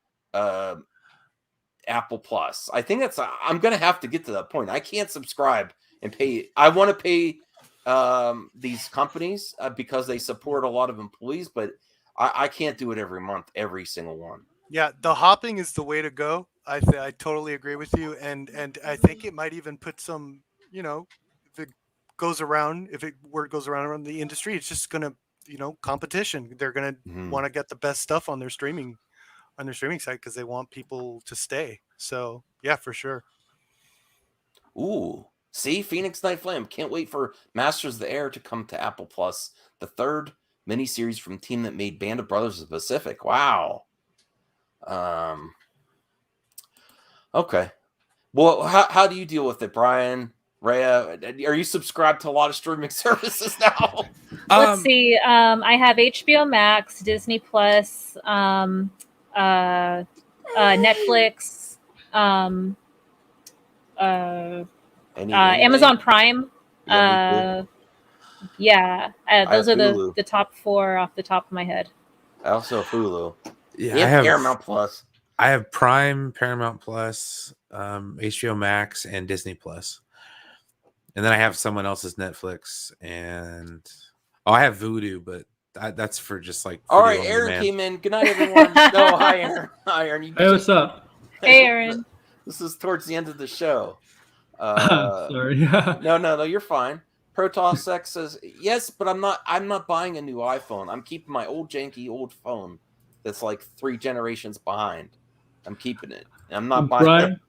Apple Plus. I think I'm gonna have to get to that point. I can't subscribe and pay. I want to pay these companies because they support a lot of employees, but I can't do it every month, every single one. Yeah, the hopping is the way to go. I totally agree with you, and I think it might even put some, you know, if it word goes around the industry, it's just gonna, you know, competition. They're gonna want to get the best stuff on their streaming site because they want people to stay. So yeah, for sure. Ooh, see, Phoenix Night Flame. Can't wait for Masters of the Air to come to Apple Plus, the third miniseries from the team that made Band of Brothers of the Pacific. Wow. Okay. Well, how do you deal with it, Brian? Rhea, are you subscribed to a lot of streaming services now? Let's see. I have HBO Max, Disney Plus, Netflix, Amazon Prime. Yeah, those are the top 4 off the top of my head. I also have Hulu. Yeah, I have Paramount Plus. I have Prime, Paramount Plus, HBO Max, and Disney Plus. And then I have someone else's Netflix, and I have Vudu, but that's for just like. All right, Aaron came in. Good night, everyone. No, hi, Aaron. Hi, Aaron. Hey, what's up? Hey, Aaron. This is towards the end of the show. Sorry. No, you're fine. Protoss says yes, but I'm not buying a new iPhone. I'm keeping my old janky old phone that's like 3 generations behind. I'm keeping it. I'm not buying. Brian,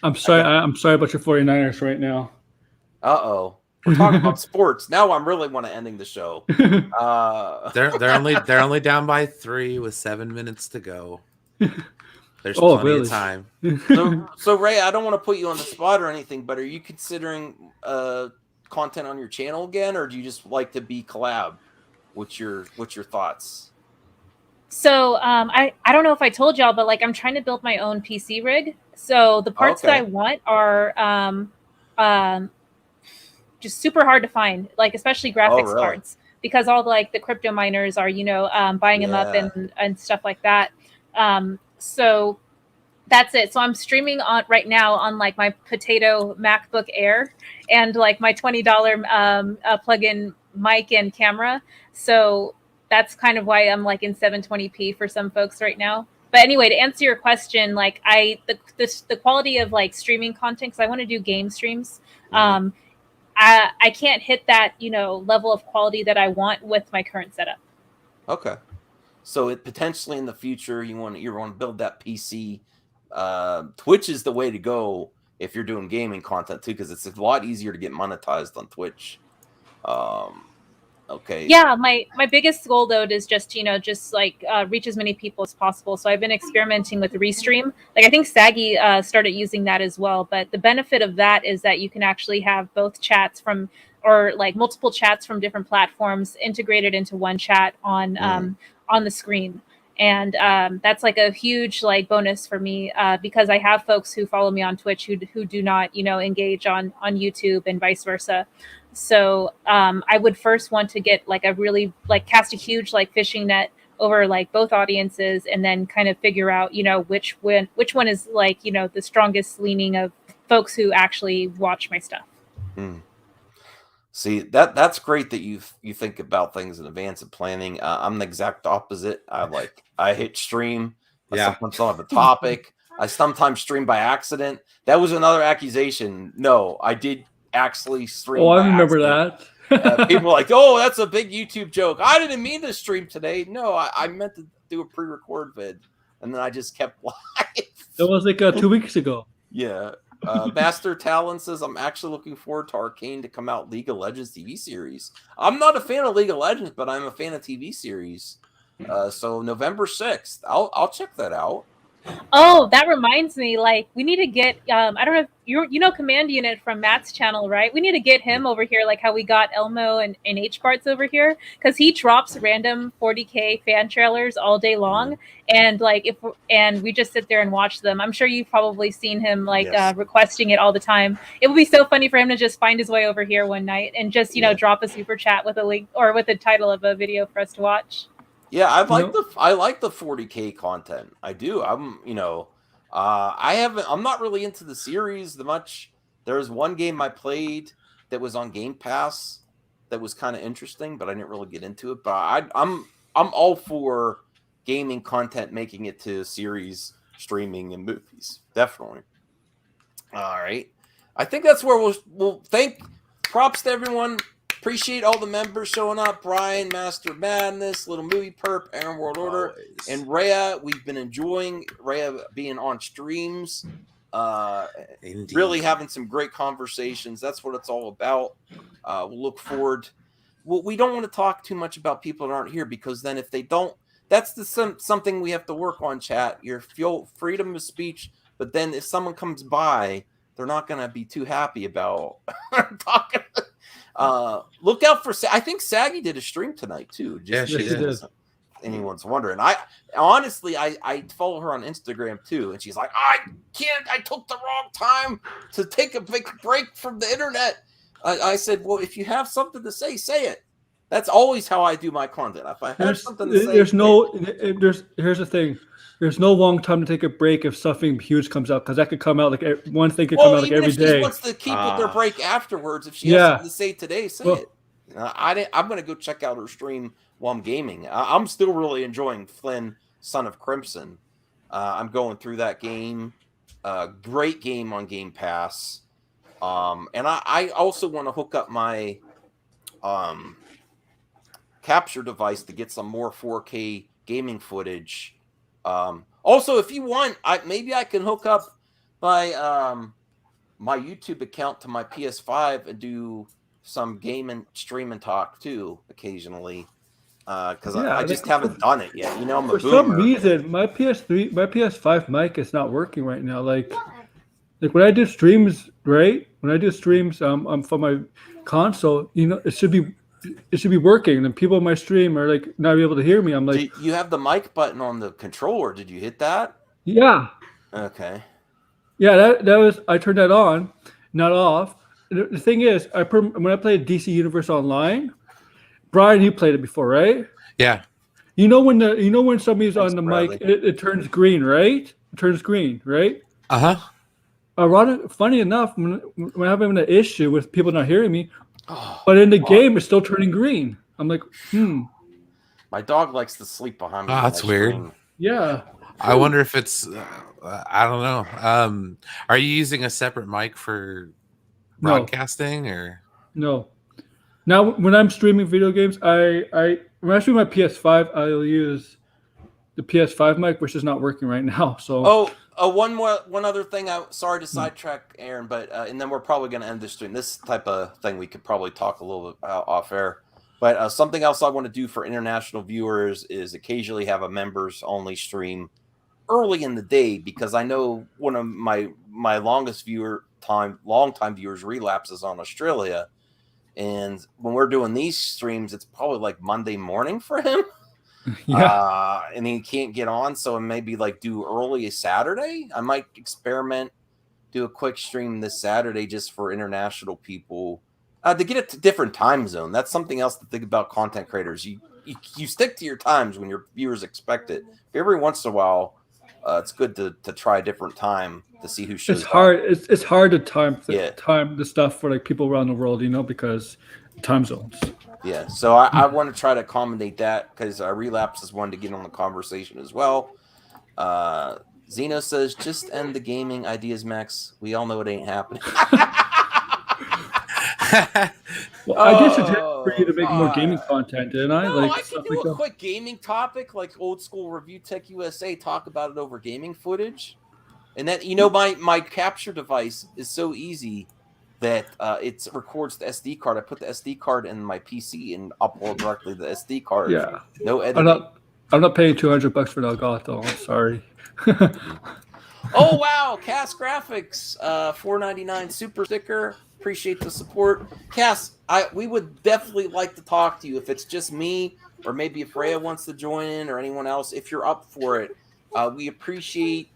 I'm sorry. I'm sorry about your 49ers right now. Uh-oh. We're talking about sports. Now I'm really want to ending the show. They're only down by 3 with 7 minutes to go. There's plenty of time. So Ray, I don't want to put you on the spot or anything, but are you considering content on your channel again, or do you just like to be collab? What's your thoughts? So I don't know if I told y'all, but like I'm trying to build my own PC rig. So the parts that I want are just super hard to find, like especially graphics cards, because all the crypto miners are buying them up and stuff like that. So that's it. So I'm streaming on right now on like my potato MacBook Air and like my $20 plug-in mic and camera. So that's kind of why I'm like in 720p for some folks right now. But anyway, to answer your question, like the quality of like streaming content, because I want to do game streams. I can't hit that, level of quality that I want with my current setup. Okay. So it potentially in the future you want to build that PC. Twitch is the way to go if you're doing gaming content too, because it's a lot easier to get monetized on Twitch. Okay. Yeah, my biggest goal though is just reach as many people as possible. So I've been experimenting with Restream. Like I think Saggy started using that as well. But the benefit of that is that you can actually have both chats from or like multiple chats from different platforms integrated into one chat on the screen. And that's like a huge like bonus for me because I have folks who follow me on Twitch who do not engage on YouTube and vice versa. So I would first want to get like a really like cast a huge like fishing net over like both audiences and then kind of figure out which one is like the strongest leaning of folks who actually watch my stuff. See, that's great that you think about things in advance of planning. I'm the exact opposite. I hit stream. I sometimes don't have a topic. I sometimes stream by accident. That was another accusation. No, I did actually stream. Oh, I remember that. People were like, "Oh, that's a big YouTube joke." I didn't mean to stream today. No, I meant to do a pre-record vid, and then I just kept live. That was like 2 weeks ago. Yeah. Master Talon says, I'm actually looking forward to Arcane to come out League of Legends TV series. I'm not a fan of League of Legends, but I'm a fan of TV series. So November 6th, I'll check that out. Oh, that reminds me, like we need to get I don't know if you know Command Unit from Matt's channel, right? We need to get him over here like how we got Elmo and H-Parts over here, because he drops random 40K fan trailers all day long, and like we just sit there and watch them. I'm sure you've probably seen him like requesting it all the time. It would be so funny for him to just find his way over here one night and just drop a super chat with a link or with the title of a video for us to watch. Yeah, I like the 40K content. I do. I'm not really into the series that much. There was one game I played that was on Game Pass that was kind of interesting, but I didn't really get into it. But I'm all for gaming content making it to series, streaming, and movies. Definitely. All right. I think that's where we'll thank props to everyone. Appreciate all the members showing up. Brian, Master Madness, Little Movie Perp, Aaron World Order, and Rhea. We've been enjoying Rhea being on streams. Really having some great conversations. That's what it's all about. We'll look forward. We don't want to talk too much about people that aren't here, because then if they don't, that's something we have to work on, chat. Your freedom of speech. But then if someone comes by, they're not going to be too happy about talking. Look out for. I think Saggy did a stream tonight too. She did. Anyone's wondering. I honestly follow her on Instagram too, and she's like, I can't. I took the wrong time to take a big break from the internet. I said, well, if you have something to say, say it. That's always how I do my content. If I have something to say, here's the thing. There's no long time to take a break if something huge comes out, because that could come out like one thing could come out like every day. If she wants to keep with their break afterwards, if she has something to say today, say it. I'm going to go check out her stream while I'm gaming. I'm still really enjoying Flynn, Son of Crimson. I'm going through that game. Great game on Game Pass. And I also want to hook up my capture device to get some more 4K gaming footage. Also, if you want, maybe I can hook up my my YouTube account to my PS5 and do some game and stream and talk too occasionally. Because I just haven't done it yet. I'm a boomer. For some reason, my PS5 mic is not working right now. Like when I do streams, right? When I do streams, from my console, it should be working, and people in my stream are like not able to hear me. I'm like, you have the mic button on the controller. Did you hit that? Yeah. Okay. Yeah, that was, I turned that on, not off. The thing is, when I played DC Universe Online, Brian, you played it before, right? Yeah. When somebody's on the mic, it turns green, right? It turns green, right? Funny enough, when I'm having an issue with people not hearing me, but in the game, it's still turning green. I'm like, My dog likes to sleep behind me. Oh, that's weird. Yeah. I wonder if it's, I don't know. Are you using a separate mic for broadcasting or? No. Now, when I'm streaming video games, when I stream my PS5, I'll use the PS5 mic, which is not working right now. So. One other thing. Sorry to sidetrack, Aaron, but and then we're probably going to end the stream. This type of thing we could probably talk a little bit about off air. But something else I want to do for international viewers is occasionally have a members only stream early in the day, because I know one of my longest longtime viewers relapses on Australia, and when we're doing these streams, it's probably like Monday morning for him. Yeah. And he can't get on, so maybe like do early Saturday. I might experiment, do a quick stream this Saturday just for international people to get a different time zone. That's something else to think about content creators. You stick to your times when your viewers expect it. Every once in a while, it's good to try a different time to see who shows It's hard. up. It's hard to time the stuff for like people around the world, because time zones. Yeah, so I want to try to accommodate that, because Relapse is one to get on the conversation as well. Zeno says, just end the gaming ideas, Max. We all know it ain't happening. Well, I did suggest for you to make more gaming content, didn't I? No, like, I could do a quick gaming topic, like Old School Review Tech USA, talk about it over gaming footage. And that, my capture device is so easy that it records the SD card. I put the SD card in my PC and upload directly the SD card. Yeah. No editing. I'm not paying $200 for Elgato. I'm sorry. Oh wow, Cass Graphics, $4.99 super sticker. Appreciate the support, Cass. We would definitely like to talk to you if it's just me, or maybe if Rhea wants to join in, or anyone else. If you're up for it, we appreciate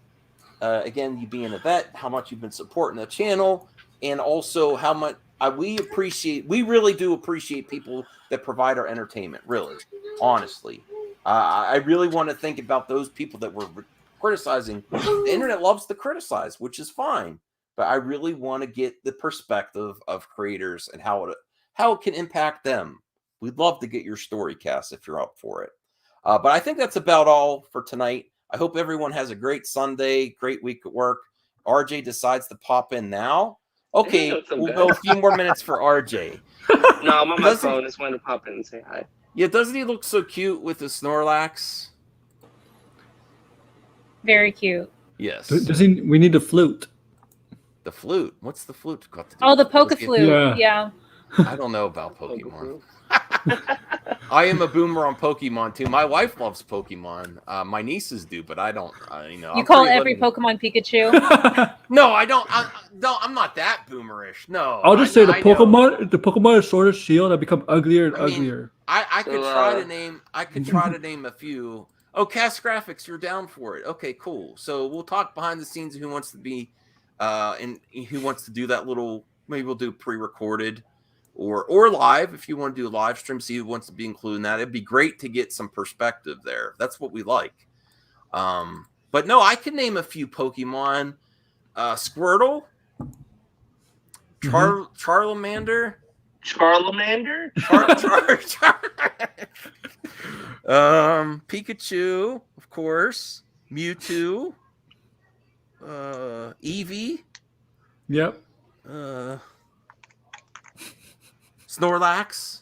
again you being a vet, how much you've been supporting the channel, and also how much we really do appreciate people that provide our entertainment. Really, honestly, I really want to think about those people that we're criticizing. The internet loves to criticize, which is fine, but I really want to get the perspective of creators and how it can impact them. We'd love to get your story, Cass, if you're up for it. But I think that's about all for tonight. I hope everyone has a great Sunday, great week at work. RJ decides to pop in now. Okay, we'll go a few more minutes for RJ. No, I'm on my phone. Just wanted to pop in and say hi. Yeah, doesn't he look so cute with the Snorlax? Very cute. Yes. We need a flute. The flute? What's the flute got to do? Oh, the Poke-Flute. Yeah. I don't know about Pokemon. I am a boomer on Pokemon too. My wife loves Pokemon. My nieces do, but I don't. You call every Pokemon Pikachu? No, I don't. I'm not that boomerish. No. I'll just say the Pokemon Sword and Shield have become uglier and uglier. I could try to name. I could try to name a few. Oh, Cast Graphics, you're down for it. Okay, cool. So we'll talk behind the scenes of who wants to be, and who wants to do that little. Maybe we'll do pre-recorded. Or live, if you want to do a live stream, see who wants to be included in that. It'd be great to get some perspective there. That's what we like. But no, I can name a few Pokemon. Squirtle. Charmander. Pikachu, of course. Mewtwo. Eevee. Yep. Snorlax,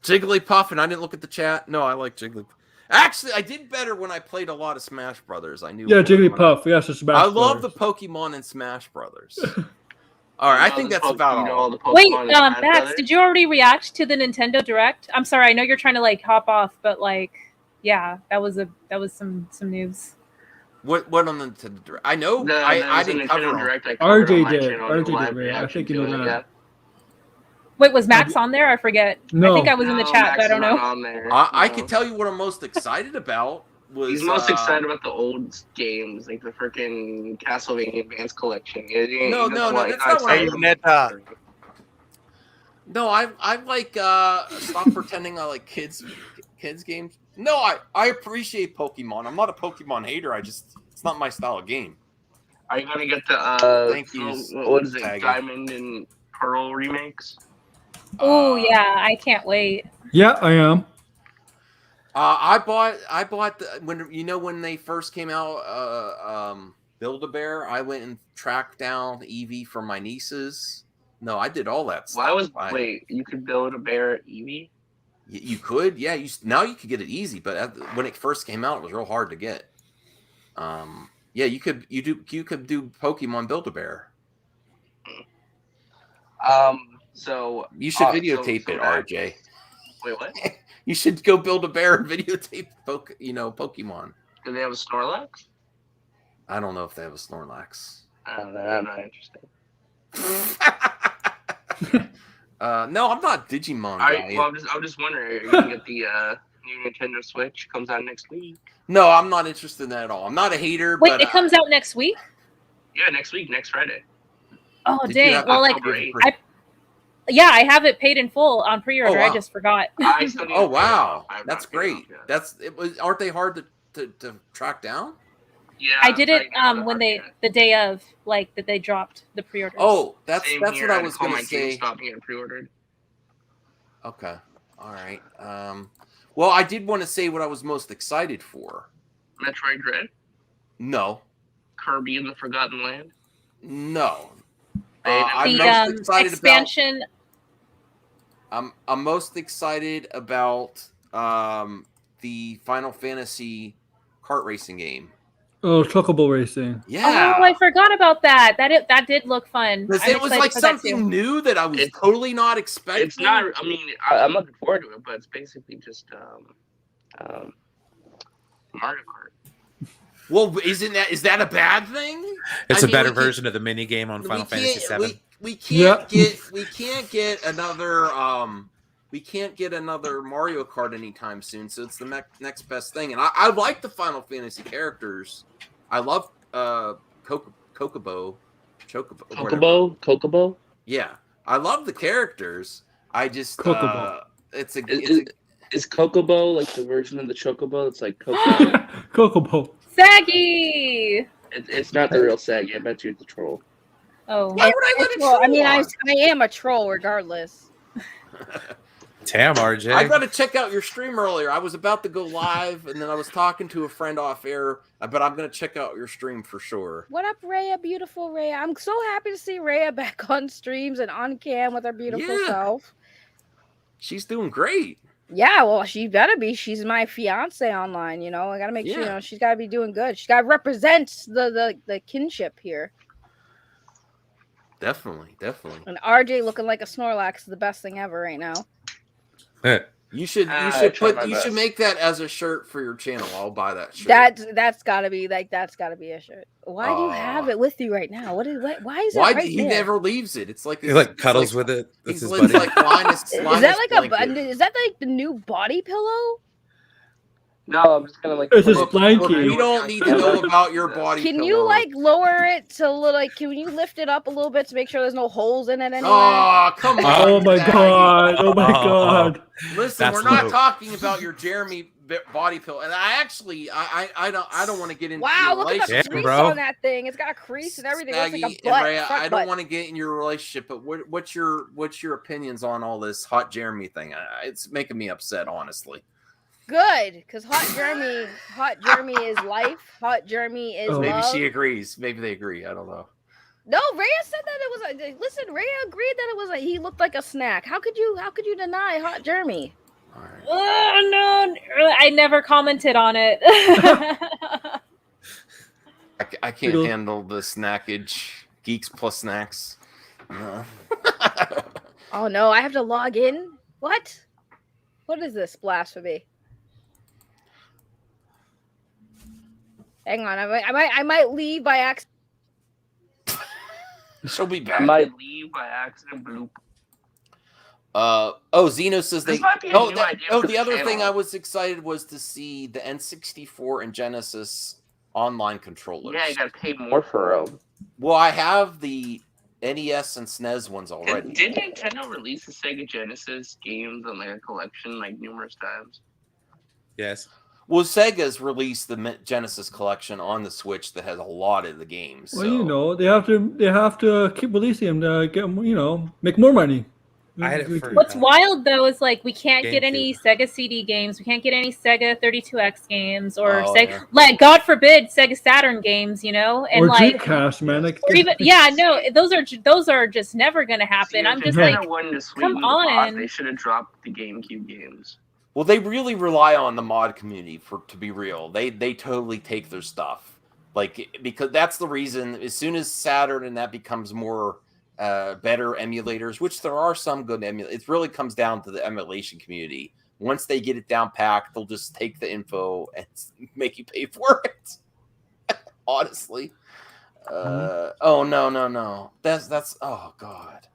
Jigglypuff, and I didn't look at the chat. No, I like Jigglypuff. Actually, I did better when I played a lot of Smash Brothers. I knew. Yeah, Jigglypuff. Yes, it's Smash Brothers. I love the Pokemon in Smash Brothers. All right, I think that's about all. Wait, Max, did you already react to the Nintendo Direct? I'm sorry, I know you're trying to hop off, but yeah, that was some news. What on the Nintendo Direct? I know. I didn't cover Direct. RJ did. RJ did. I think you know that. Wait, was Max on there? I forget. No. I think I was in the chat, but I don't know. I can tell you what I'm most excited about. He's most excited about the old games, like the freaking Castlevania Advance Collection. No, that's not what I No, I like stop pretending I like kids games. No, I appreciate Pokemon. I'm not a Pokemon hater. It's not my style of game. Are you gonna get the thank you? What is it? Diamond and Pearl remakes? Oh yeah, I can't wait. Yeah, I am. I bought when they first came out. Build-A-Bear. I went and tracked down Eevee for my nieces. No, I did all that stuff. Wait, you could build a bear Eevee? You could, yeah. Now you could get it easy, but when it first came out, it was real hard to get. Yeah, you could do Pokemon Build-A-Bear. So you should videotape it, RJ. Wait, what? You should go Build-A-Bear and videotape Pokemon. Do they have a Snorlax? I don't know if they have a Snorlax. I'm not interested. No, I'm not Digimon guy. Well, I'm just wondering. Are you gonna get the new Nintendo Switch? Comes out next week. No, I'm not interested in that at all. I'm not a hater. Wait, but, it comes out next week? Yeah, next week, next Friday. Oh, dang. Well, like, I have it paid in full on pre-order. Oh, wow. I just forgot. Oh, wow. That's great. Aren't they hard to track down? Yeah, I did it when the day of, like, that they dropped the pre-orders. Oh, that's what I was going to say. Stop getting pre-ordered. Okay. All right. Well, I did want to say what I was most excited for. Metroid Dread? No. Kirby in the Forgotten Land? No. I'm most excited expansion. I'm most excited about the Final Fantasy kart racing game. Oh, Chocobo racing. Yeah. Oh, I forgot about that. That did look fun. It was like something new that I was totally not expecting. It's not. I mean, I'm looking forward to it, but it's basically just Mario Kart. Well, is that a bad thing? It's a better version of the mini game on Final Fantasy VII. We can't get another Mario Kart anytime soon. So it's the next best thing. And I like the Final Fantasy characters. I love Chocobo. Yeah, I love the characters. I just is Chocobo like the version of the Chocobo? It's like Chocobo. Chocobo. Saggy. It's not the real Saggy. I bet you it's the troll. Oh, why would I let it troll? I mean, I am a troll regardless. Damn, RJ. I got to check out your stream earlier. I was about to go live, and then I was talking to a friend off air, but I'm going to check out your stream for sure. What up, Rhea? Beautiful Rhea. I'm so happy to see Rhea back on streams and on cam with her beautiful self. She's doing great. Yeah, well, she better be. She's my fiance online, you know. I got to make sure, she's got to be doing good. She's got to represent the kinship here. Definitely. And RJ looking like a Snorlax is the best thing ever right now. You should make that as a shirt for your channel. I'll buy that shirt. That's gotta be a shirt. Why do you have it with you right now? Why is it right he there? never leaves it? It's like he cuddles with it. That's his buddy. Like Linus is that like the new body pillow? No, I'm just gonna It's a blanket. We don't need to know about your body. Can you like lower it to can you lift it up a little bit to make sure there's no holes in it anywhere? Oh, come on. Oh my god. Listen, we're not talking about your Jeremy body pillow. And I don't want to get into wow, your look at the crease on that thing. It's got a crease and everything. It's like a butt. Rhea, I don't want to get in your relationship, but what's your opinions on all this hot Jeremy thing? It's making me upset, honestly. Good, because hot Jeremy is life. Hot Jeremy is maybe love. She agrees. Maybe they agree. I don't know. No, Rhea said that it was listen, Rhea agreed that it was he looked like a snack. How could you deny hot Jeremy? All right. Oh no, I never commented on it. I can't handle the snackage. Geeks plus snacks. Oh no, I have to log in? What is this blasphemy? Hang on, I might leave by accident. She'll be back. I might leave by accident. Bloop. Zeno says the other thing I was excited was to see the N64 and Genesis online controllers. Yeah, you gotta pay more for them. Well, I have the NES and SNES ones already. Did Nintendo release the Sega Genesis games on their collection numerous times? Yes. Well, Sega's released the Genesis collection on the Switch that has a lot of the games. Well, they have to keep releasing them to get make more money. I had it for, What's wild though is like we can't get any Sega CD games, we can't get any Sega 32X games, or Sega, like God forbid Sega Saturn games, you know, and or like Dreamcast, man. Like, or even no, those are just never gonna happen. I'm just like, come on. They should have dropped the GameCube games. Well, they really rely on the mod community to be real. They totally take their stuff, like, because that's the reason. As soon as Saturn and that becomes more better emulators, which there are some good emulators, it really comes down to the emulation community. Once they get it down packed, they'll just take the info and make you pay for it. Honestly. Oh no. That's oh god.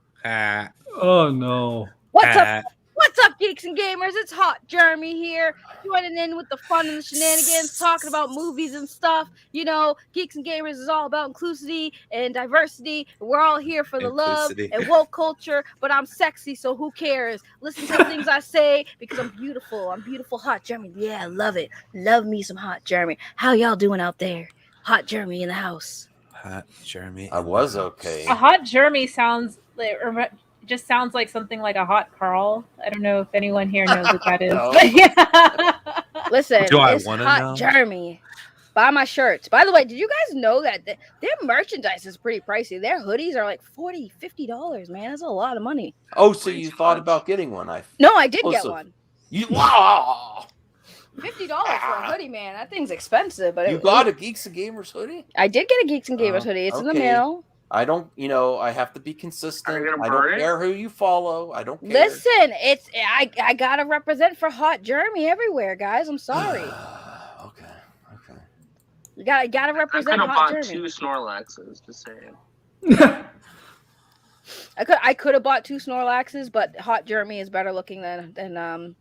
Oh no. What's up, Geeks and Gamers? It's Hot Jeremy here, joining in with the fun and the shenanigans, talking about movies and stuff. You know, Geeks and Gamers is all about inclusivity and diversity. We're all here for the love and woke culture, but I'm sexy, so who cares? Listen to the things I say because I'm beautiful. I'm beautiful, Hot Jeremy. Yeah, love it. Love me some Hot Jeremy. How y'all doing out there? Hot Jeremy in the house. Hot Jeremy. I was okay. A Hot Jeremy sounds like, just sounds like something like a hot Carl. I don't know if anyone here knows what that is. But yeah. Listen, it's Hot Jeremy. Buy my shirts. By the way, did you guys know that their merchandise is pretty pricey? Their hoodies are like $40, $50, man. That's a lot of money. Oh, so you thought about getting one? No, I did get one. Wow. $50 for a hoodie, man. That thing's expensive. But you got a Geeks and Gamers hoodie? I did get a Geeks and Gamers hoodie. It's in the mail. I don't, I have to be consistent. I don't care who you follow. I don't care. Listen, I gotta represent for Hot Jeremy everywhere, guys. I'm sorry. Okay. You gotta represent Hot Jeremy. I could have bought 2 Snorlaxes, just saying. I could have bought 2 Snorlaxes, but Hot Jeremy is better looking than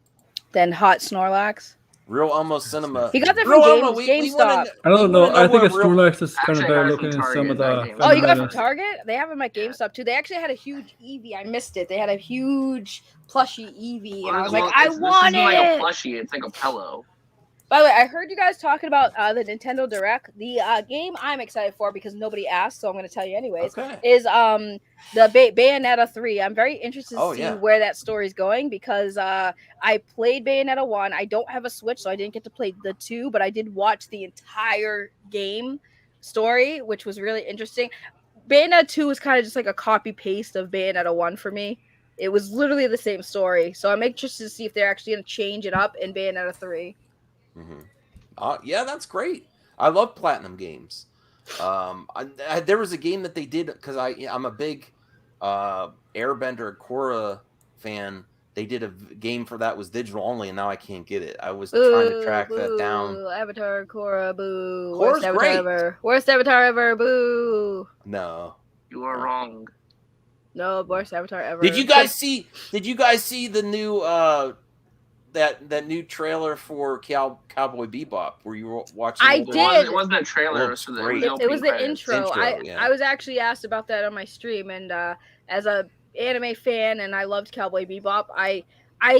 Hot Snorlax. Real Elmo Cinema. He got that from GameStop. I don't know. I think it's Snorlax is kind of better looking than some of the. Oh, you got it from Target? They have them at GameStop too. They actually had a huge Eevee. I missed it. They had a huge plushie Eevee, and I was like, I want it. It's like a plushie. It's like a pillow. By the way, I heard you guys talking about the Nintendo Direct. The game I'm excited for, because nobody asked, so I'm going to tell you anyways, is the Bayonetta 3. I'm very interested to see where that story's going, because I played Bayonetta 1. I don't have a Switch, so I didn't get to play the 2, but I did watch the entire game story, which was really interesting. Bayonetta 2 was kind of just like a copy-paste of Bayonetta 1 for me. It was literally the same story, so I'm interested to see if they're actually going to change it up in Bayonetta 3. Yeah, that's great. I love Platinum games. There was a game that they did, because I'm a big Airbender Korra fan. They did a game for that was digital only, and now I can't get it. I was trying to track that down. Avatar Korra, boo. Korra's great. Worst Avatar ever, boo. No. You are wrong. No, worst Avatar ever. Did you guys see the new that new trailer for Cowboy Bebop where you were watching? I did. It wasn't a trailer. It was the intro. I was actually asked about that on my stream, and as a anime fan, and I loved Cowboy Bebop, I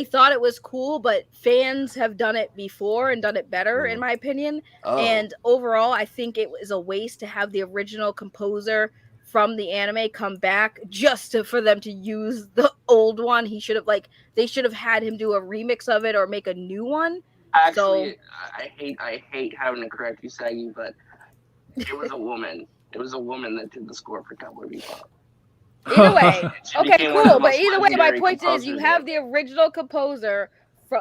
thought it was cool, but fans have done it before and done it better, in my opinion. And overall, I think it was a waste to have the original composer from the anime come back just for them to use the old one. They should have had him do a remix of it or make a new one. Actually, I hate having to correct you, Saggy, but it was a woman. It was a woman that did the score for Cowboy Bebop. Either way, okay, cool. But either way, my point is, you have the original composer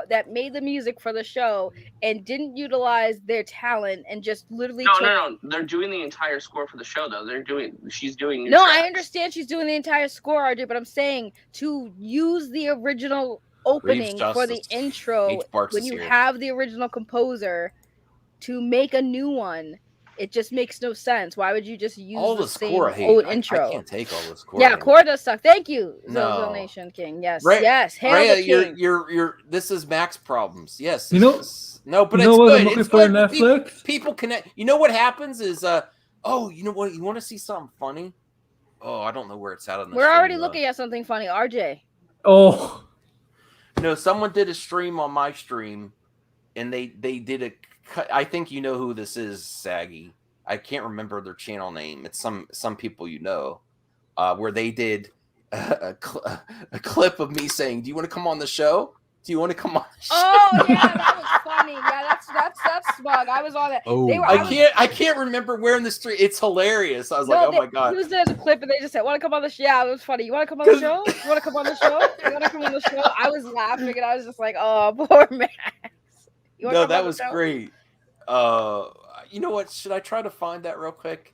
that made the music for the show and didn't utilize their talent and just literally No. They're doing the entire score for the show, though. She's doing new tracks. I understand she's doing the entire score, RJ, but I'm saying to use the original opening for the intro when you have the original composer to make a new one. It just makes no sense. Why would you just use all the same old intro? I can't take all this score. Yeah, core does suck. Thank you, Zelda Nation King. Yes, yes. Hail the king. You're. This is Mac's problems. Yes. You know. No, but you it's know good. I'm looking for Netflix. People connect. You know what happens is, you know what? You want to see something funny? Oh, I don't know where it's at on the We're already looking at something funny, RJ. Oh. No, someone did a stream on my stream, and they did a. I think you know who this is, Saggy. I can't remember their channel name. It's some people you know, where they did a clip of me saying, "Do you want to come on the show? Do you want to come on the show?" Oh yeah, that was funny. Yeah, that's smug. I was on it. Oh, I can't remember where in the street. It's hilarious. I was like, oh my god. He was there as a clip, and they just said, "Want to come on the show?" Yeah, it was funny. You want to come on the show? You want to come on the show? You want to come on the show? I was laughing, and I was just like, "Oh, poor Max." No, that was great. You know what? Should I try to find that real quick?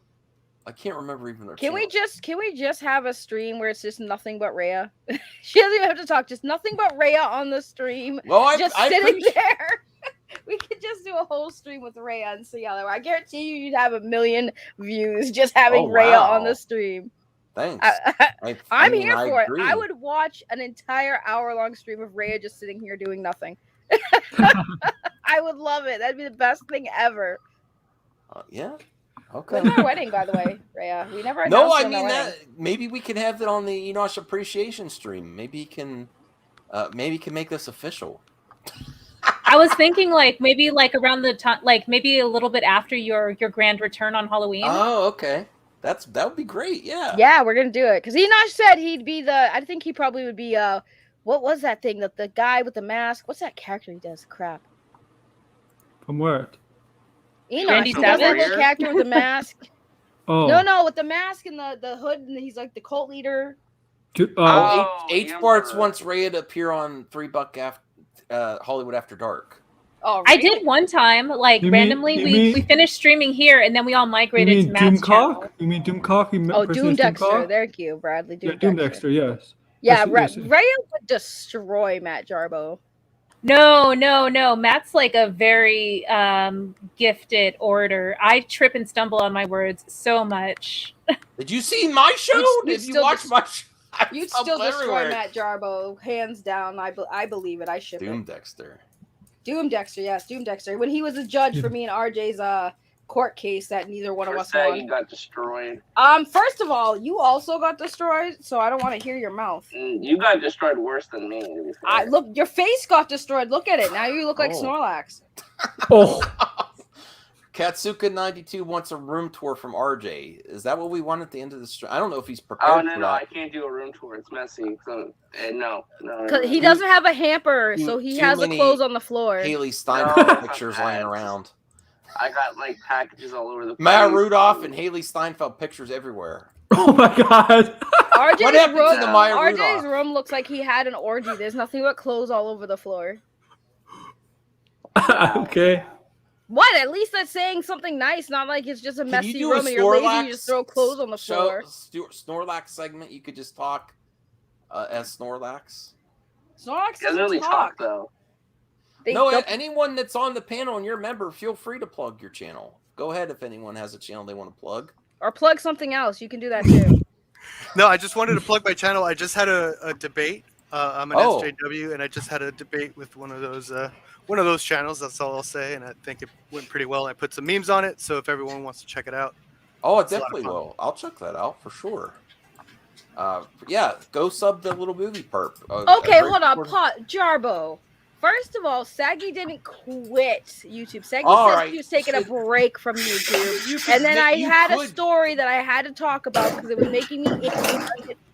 I can't remember even their Can channel. we just have a stream where it's just nothing but Rhea? She doesn't even have to talk, just nothing but Rhea on the stream. Well, sitting there. We could just do a whole stream with Rhea and see how that works. I guarantee you'd have 1 million views just having Rhea on the stream. Thanks. I'm here for it. I would watch an entire hour-long stream of Rhea just sitting here doing nothing. I would love it. That'd be the best thing ever. Yeah. Okay. When's our wedding, by the way, Rhea? We never announced. No, I mean that. Maybe we can have it on the Enosh appreciation stream. Maybe he can make this official. I was thinking maybe around the time, maybe a little bit after your grand return on Halloween. Oh, okay. That would be great. Yeah. Yeah, we're gonna do it because Enosh said he'd be I think he probably would be what was that thing that the guy with the mask? What's that character he does? Crap. From where? Enosh, he does that little character with the mask. Oh. No, with the mask and the hood, and he's like the cult leader. H-Barts wants Rhea to appear on $3 Hollywood After Dark. Oh, I did one time, randomly. We finished streaming here, and then we all migrated to Matt's channel. You mean Doomcock? Oh, Doom Dexter. Thank you, Bradley. Doom Dexter, yes. Yeah, Rhea would destroy Matt Jarbo. No. Matt's a very gifted orator. I trip and stumble on my words so much. Did you see my show? Did you watch my show? You'd still destroy Matt Jarbo, hands down. I believe it. I ship it. Doom Dexter, yes, Doom Dexter. When he was a judge for me and RJ's court case that neither one of us won. You got destroyed. First of all, you also got destroyed, so I don't want to hear your mouth. You got destroyed worse than me. Look, your face got destroyed. Look at it. Now you look like Snorlax. Oh. Katsuka92 wants a room tour from RJ. Is that what we want at the end of the stream? I don't know if he's prepared. Oh no, I can't do a room tour. It's messy. So no. Because he doesn't have a hamper, so he has the clothes on the floor. Haley Steinfeld pictures laying around. I got packages all over the place. Maya Rudolph and Haley Steinfeld pictures everywhere. Oh my god. RJ's room looks like he had an orgy. There's nothing but clothes all over the floor. Okay. What? At least that's saying something nice, not like it's just a messy room and you're lazy and you just throw clothes on the floor. Snorlax segment, you could just talk as Snorlax. Snorlax doesn't really talk though. Anyone that's on the panel and you're a member, feel free to plug your channel. Go ahead if anyone has a channel they want to plug. Or plug something else. You can do that too. No, I just wanted to plug my channel. I just had a debate. I'm an SJW, and I just had a debate with one of those channels. That's all I'll say, and I think it went pretty well. I put some memes on it, so if everyone wants to check it out. Oh, it definitely will. I'll check that out for sure. Yeah, go sub the little movie perp. Okay, hold on. Jarbo. First of all, Saggy didn't quit YouTube. Saggy said he was taking a break from YouTube. And then I had a story that I had to talk about because it was making me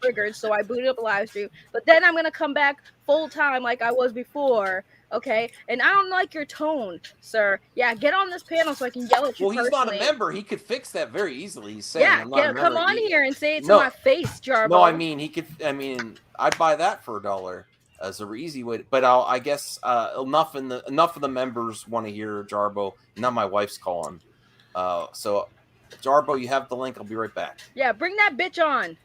triggered, so I booted up a live stream. But then I'm going to come back full time like I was before, okay? And I don't like your tone, sir. Yeah, get on this panel so I can yell at you personally. Well, he's not a member. He could fix that very easily. He's saying, I'm not a member. Come on here and say it to my face, Jarbo. No, I mean, I'd buy that for $1. As a easy way, but I guess enough of the members want to hear Jarbo. Now my wife's calling, so Jarbo, you have the link. I'll be right back. Yeah, bring that bitch on.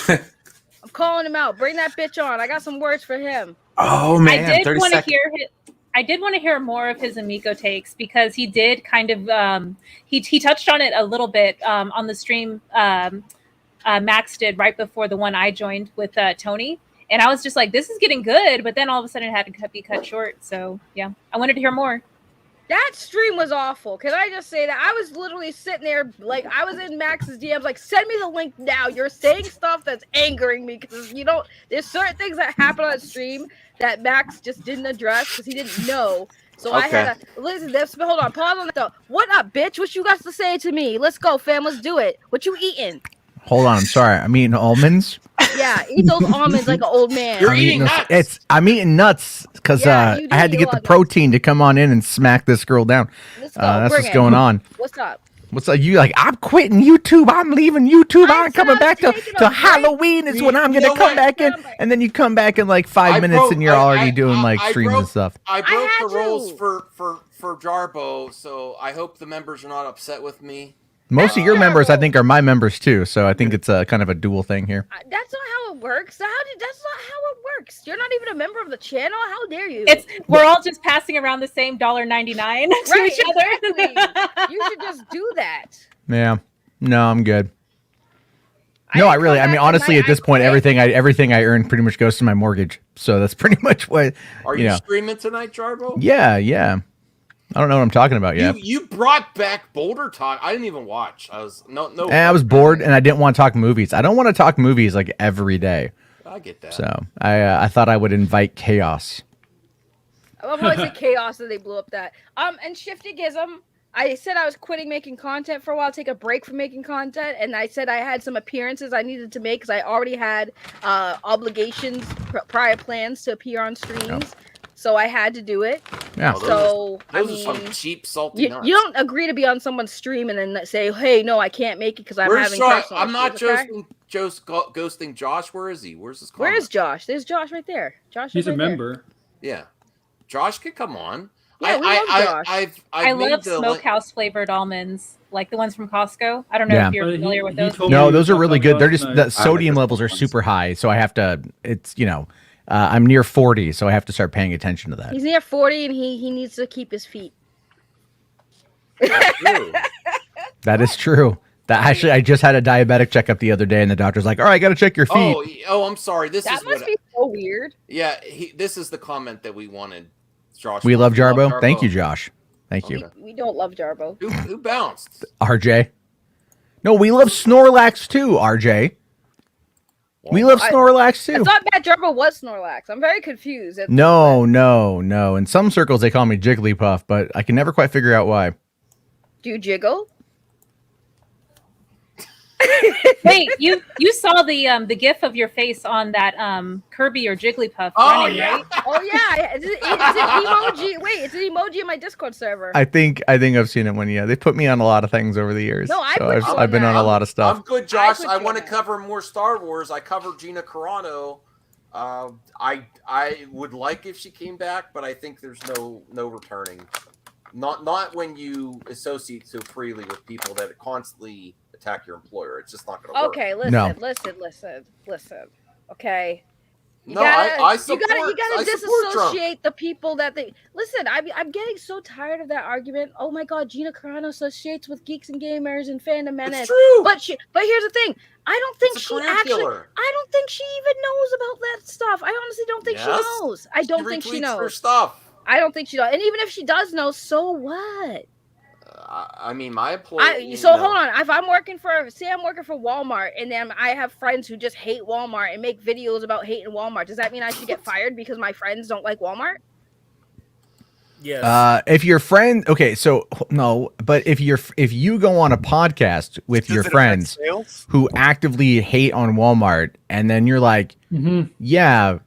I'm calling him out. Bring that bitch on. I got some words for him. Oh man, I did want to hear more of his Amico takes because he did kind of he touched on it a little bit on the stream. Max did right before the one I joined with Tony. And I was just like, this is getting good. But then all of a sudden it had to be cut short. So, yeah, I wanted to hear more. That stream was awful. Can I just say that? I was literally sitting there, I was in Max's DMs, send me the link now. You're saying stuff that's angering me because, there's certain things that happen on stream that Max just didn't address because he didn't know. So I had to listen. Hold on, pause on that though. What up, bitch? What you got to say to me? Let's go, fam. Let's do it. What you eating? Hold on. I'm sorry. I'm eating almonds. Yeah, eat those almonds like an old man. You're eating nuts. I'm eating nuts because I had to get the protein to come on in and smack this girl down. Let's go. That's what's going on. What's up? What's up? You like? I'm quitting YouTube. I'm leaving YouTube. I'm coming back to Halloween is when I'm gonna come back in, and then you come back in like 5 minutes, and you're already doing like streams and stuff. I broke the rules for Jarbo, so I hope the members are not upset with me. Most of your members, I think, are my members too. So I think it's a kind of a dual thing here. That's not how it works. That's not how it works. You're not even a member of the channel. How dare you? We're all just passing around the same $1.99 to each other. Exactly. You should just do that. Yeah. No, I'm good. No, I mean, honestly, at this point, everything I earn pretty much goes to my mortgage. So that's pretty much what. Are you streaming tonight, Jarbo? Yeah. I don't know what I'm talking about yet. You brought back Boulder Talk. I didn't even watch. I was I was bored and I didn't want to talk movies. I don't want to talk movies like every day. I get that. So I thought I would invite chaos. I love how I said chaos and they blew up that. And Shifty Gizm, I said I was quitting making content for a while, take a break from making content, and I said I had some appearances I needed to make because I already had obligations, prior plans to appear on streams. So I had to do it. Yeah. So those are some cheap salty nuts. You don't agree to be on someone's stream and then say, "Hey, no, I can't make it because I'm having personal I'm not issues." ghosting Josh. Where is he? Where's his comment? Where is Josh? There's Josh right there. Josh. He's a member. Yeah, Josh could come on. Yeah, we love Josh. I love smokehouse flavored almonds, like the ones from Costco. I don't know if you're familiar with those. No, those are really good. They're just the sodium levels are super high, so I have to. It's I'm near 40, so I have to start paying attention to that. He's near 40, and he needs to keep his feet. That is true. That actually, I just had a diabetic checkup the other day, and the doctor's like, "All right, got to check your feet." Oh, I'm sorry. That must be so weird. Yeah, this is the comment that we wanted. Josh, we love Jarbo. Thank you, Josh. Thank you. We don't love Jarbo. Who bounced? RJ. No, we love Snorlax too, RJ. We love Snorlax too. I thought Matt Jarbo was Snorlax. I'm very confused. No. In some circles, they call me Jigglypuff, but I can never quite figure out why. Do you jiggle? Wait, you saw the gif of your face on that Kirby or Jigglypuff running, right? Oh yeah, it's an emoji. Wait, it's an emoji in my Discord server. I think I've seen it when they put me on a lot of things over the years. No, I've been on a lot of stuff. I'm good, Josh. I want to cover more Star Wars. I covered Gina Carano. I would like if she came back, but I think there's no returning. Not when you associate so freely with people that constantly attack your employer. It's just not going to work. Okay, listen. Okay. You gotta disassociate the people that they listen. I'm getting so tired of that argument. Oh my God, Gina Carano associates with Geeks and Gamers and Fandom Menace. It's true. But here's the thing. I don't think she even knows about that stuff. I honestly don't think she knows. I don't think she knows her stuff. I don't think she does. And even if she does know, so what? I mean, my employee. Hold on. If I'm working for Walmart, and then I have friends who just hate Walmart and make videos about hating Walmart, does that mean I should get fired because my friends don't like Walmart? Yes. If your friend, okay, so no, but if you go on a podcast with your friends who actively hate on Walmart, and then you're like, yeah,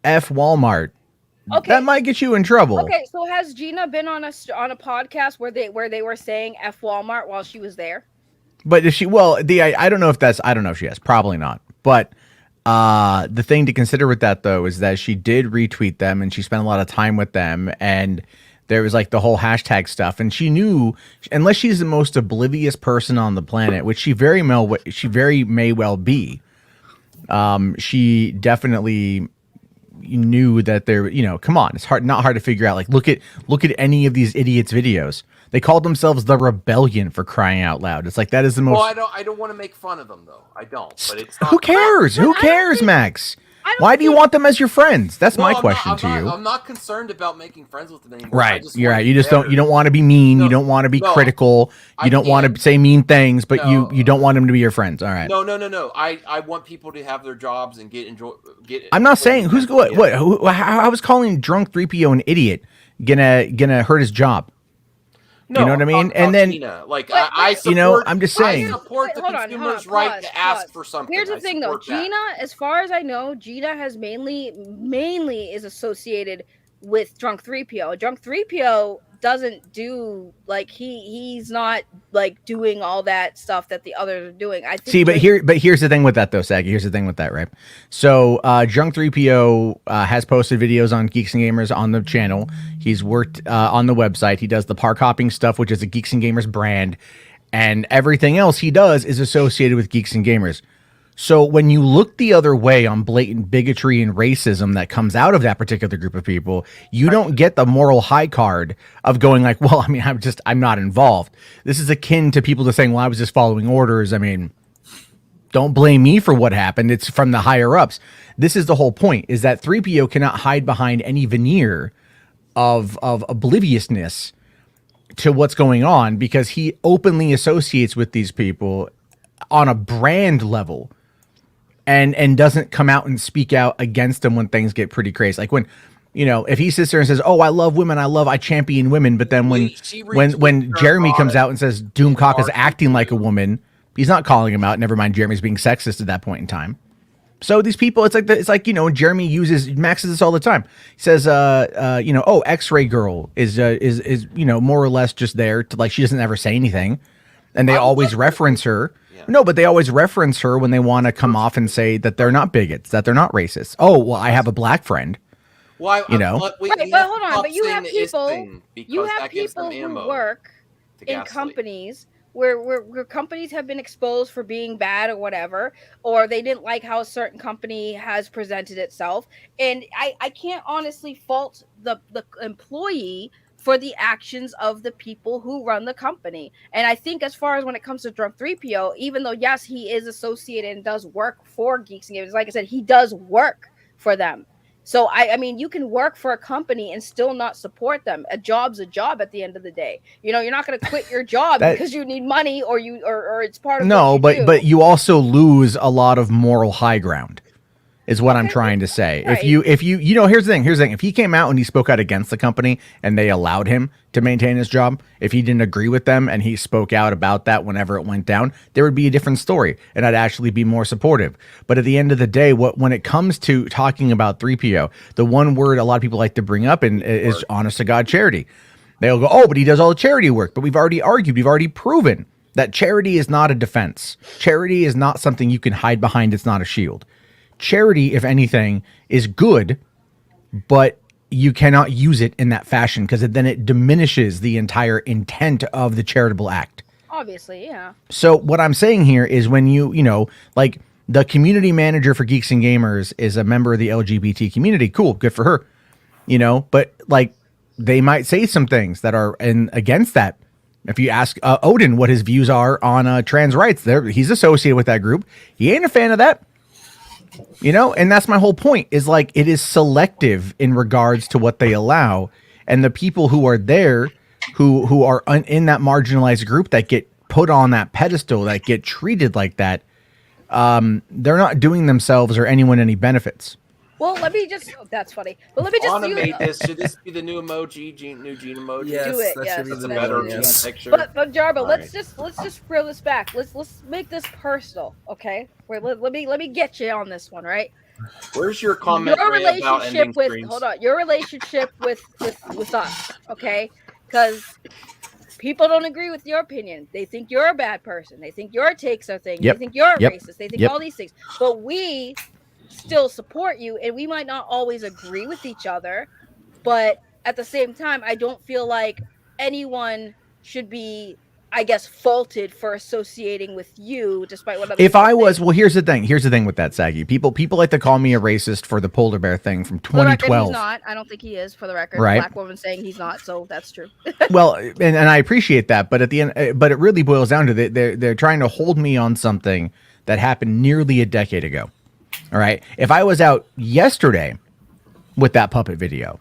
F Walmart. Okay. That might get you in trouble. Okay, so has Gina been on a podcast where they were saying F Walmart while she was there? But if she, I don't know if she has, probably not. But the thing to consider with that though is that she did retweet them and she spent a lot of time with them, and there was like the whole hashtag stuff, and she knew, unless she's the most oblivious person on the planet, which she very may well be, she definitely knew that there, come on, it's not hard to figure out. Like, look at any of these idiots' videos. They called themselves the Rebellion, for crying out loud. It's like, that is the most. Well, I don't want to make fun of them though. I don't. But it's not. Who cares? Who cares, Max? Why do you want them as your friends? That's my question to you. I'm not concerned about making friends with them anymore. Right. You're right. You don't want to be mean. You don't want to be critical. You don't want to say mean things, but you don't want them to be your friends. All right. No. I want people to have their jobs and get. I'm not saying how was calling drunk 3PO an idiot gonna hurt his job? No, you know what I mean? And then, Gina. Like I support, you know, I'm just saying, I support the consumer's right to ask for something. Here's the thing, though. Gina, as far as I know, Gina has mainly is associated with Drunk 3PO. Drunk 3PO doesn't do like he's not like doing all that stuff that the others are doing. I think. See, but here's the thing with that though, Saggy. Here's the thing with that, right? So, Drunk 3PO has posted videos on Geeks and Gamers on the channel. He's worked on the website. He does the park hopping stuff, which is a Geeks and Gamers brand, and everything else he does is associated with Geeks and Gamers. So when you look the other way on blatant bigotry and racism that comes out of that particular group of people, you don't get the moral high card of going like, well, I mean, I'm not involved. This is akin to people just saying, well, I was just following orders. I mean, don't blame me for what happened. It's from the higher ups. This is the whole point, is that 3PO cannot hide behind any veneer of obliviousness to what's going on, because he openly associates with these people on a brand level. And doesn't come out and speak out against them when things get pretty crazy. Like when, you know, if he sits there and says, "Oh, I love women, I champion women," but then when Jeremy comes out and says Doomcock is acting like a woman, he's not calling him out. Never mind, Jeremy's being sexist at that point in time. So these people, it's like you know, Jeremy maxes this all the time. He says, you know, oh, X-Ray Girl is you know, more or less just there to, like, she doesn't ever say anything, and they always reference her. No, but they always reference her when they want to come off and say that they're not bigots, that they're not racist. Oh, well, I have a black friend. Well, you know, but hold on, but you have people who work in companies where companies have been exposed for being bad or whatever, or they didn't like how a certain company has presented itself, and I can't honestly fault the employee for the actions of the people who run the company. And I think as far as when it comes to Drunk 3PO, even though, yes, he is associated and does work for Geeks and Gamers, like I said, he does work for them. So, I mean, you can work for a company and still not support them. A job's a job at the end of the day. You know, you're not going to quit your job because you need money or it's part of what you do. But you also lose a lot of moral high ground. Is what I'm trying to say. Right. If you know, here's the thing. If he came out and he spoke out against the company and they allowed him to maintain his job, if he didn't agree with them and he spoke out about that whenever it went down, there would be a different story, and I'd actually be more supportive. But at the end of the day, when it comes to talking about 3PO, the one word a lot of people like to bring up is honest to God charity. They'll go, oh, but he does all the charity work. But we've already argued, we've already proven that charity is not a defense. Charity is not something you can hide behind. It's not a shield. Charity, if anything, is good, but you cannot use it in that fashion because then it diminishes the entire intent of the charitable act. Obviously, yeah. So what I'm saying here is when you know, like the community manager for Geeks and Gamers is a member of the LGBT community. Cool, good for her. You know, but like they might say some things that are against that. If you ask Odin what his views are on trans rights, he's associated with that group. He ain't a fan of that. You know, and that's my whole point, is like it is selective in regards to what they allow, and the people who are there, who are in that marginalized group that get put on that pedestal, that get treated like that, they're not doing themselves or anyone any benefits. Well, let me just. That's funny. But let me just. Made this. Should this be the new emoji? New Gene emoji. Yes, do it. Yes, that's a better picture. But Jarbo, let's just reel this back. Let's make this personal, okay? Wait, let me get you on this one, right? Where's your comment? Your relationship with your relationship with us, okay? Because people don't agree with your opinion. They think you're a bad person. They think your takes are things. They think you're a racist. They think all these things. But we still support you, and we might not always agree with each other, but at the same time, I don't feel like anyone should be, I guess, faulted for associating with you, despite what other. If I was, well, here's the thing. Here's the thing with that, Saggy. People like to call me a racist for the polar bear thing from 2012. For the record, he's not. I don't think he is. For the record, right? Black woman saying he's not, so that's true. Well, and I appreciate that, but at the end, but it really boils down to they're trying to hold me on something that happened nearly a decade ago. All right. If I was out yesterday with that puppet video,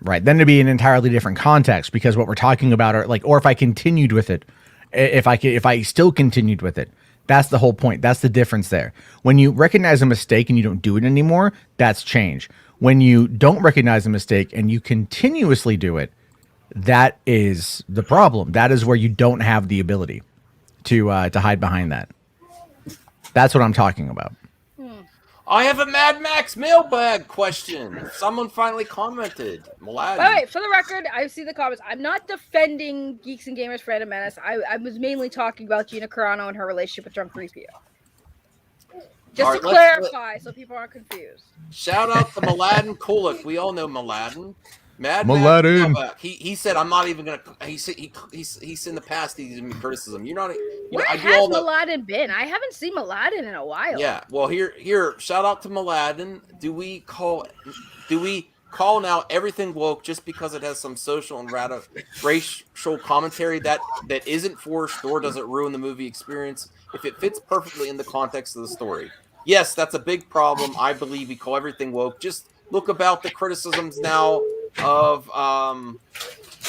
right, then it'd be an entirely different context, because what we're talking about are like, or if I continued with it, if I still continued with it, that's the whole point. That's the difference there. When you recognize a mistake and you don't do it anymore, that's change. When you don't recognize a mistake and you continuously do it, That is the problem. That is where you don't have the ability to hide behind that. That's what I'm talking about. I have a Mad Max mailbag question. Someone finally commented. Malad. All right, for the record, I see the comments. I'm not defending Geeks and Gamers Fandom Menace. I was mainly talking about Gina Carano and her relationship with Drunk 3PO. Just to clarify, so people aren't confused. Shout out to Mladen Kulik. We all know Mladen. Mladen. He said, "I'm not even gonna." He's in the past. He's in criticism. You're not. Where has Mladen been? I haven't seen Mladen in a while. Yeah. Well, here. Shout out to Mladen. Do we call now everything woke just because it has some social and racial commentary that isn't forced or doesn't ruin the movie experience if it fits perfectly in the context of the story? Yes, that's a big problem. I believe we call everything woke. Just look about the criticisms now of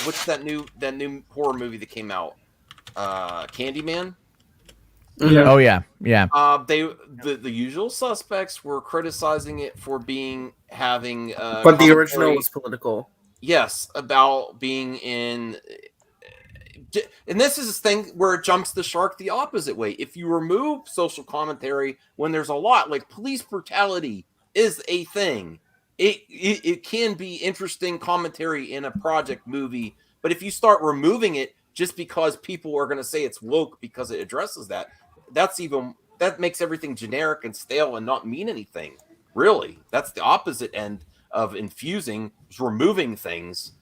what's that new horror movie that came out? Candyman. Yeah. Oh yeah. The usual suspects were criticizing it for having but the original was political. Yes, about being in. And this is a thing where it jumps the shark the opposite way. If you remove social commentary when there's a lot, like police brutality is a thing, it can be interesting commentary in a project movie. But if you start removing it just because people are going to say it's woke because it addresses that makes everything generic and stale and not mean anything. Really, that's the opposite end of infusing, is removing things.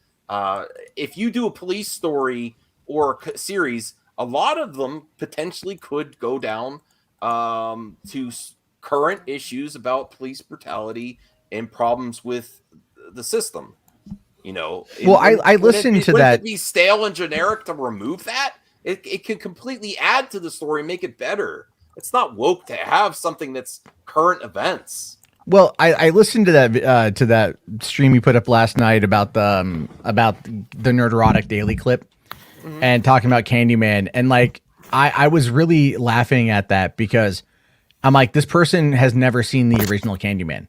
If you do a police story or a series, a lot of them potentially could go down to current issues about police brutality and problems with the system. You know, well, I listened to that. Wouldn't it be stale and generic to remove that? It can completely add to the story, make it better. It's not woke to have something that's current events. Well, I listened to that stream you put up last night about the Nerderotic Daily clip. Mm-hmm. And talking about Candyman, and like I was really laughing at that because I'm like, this person has never seen the original Candyman.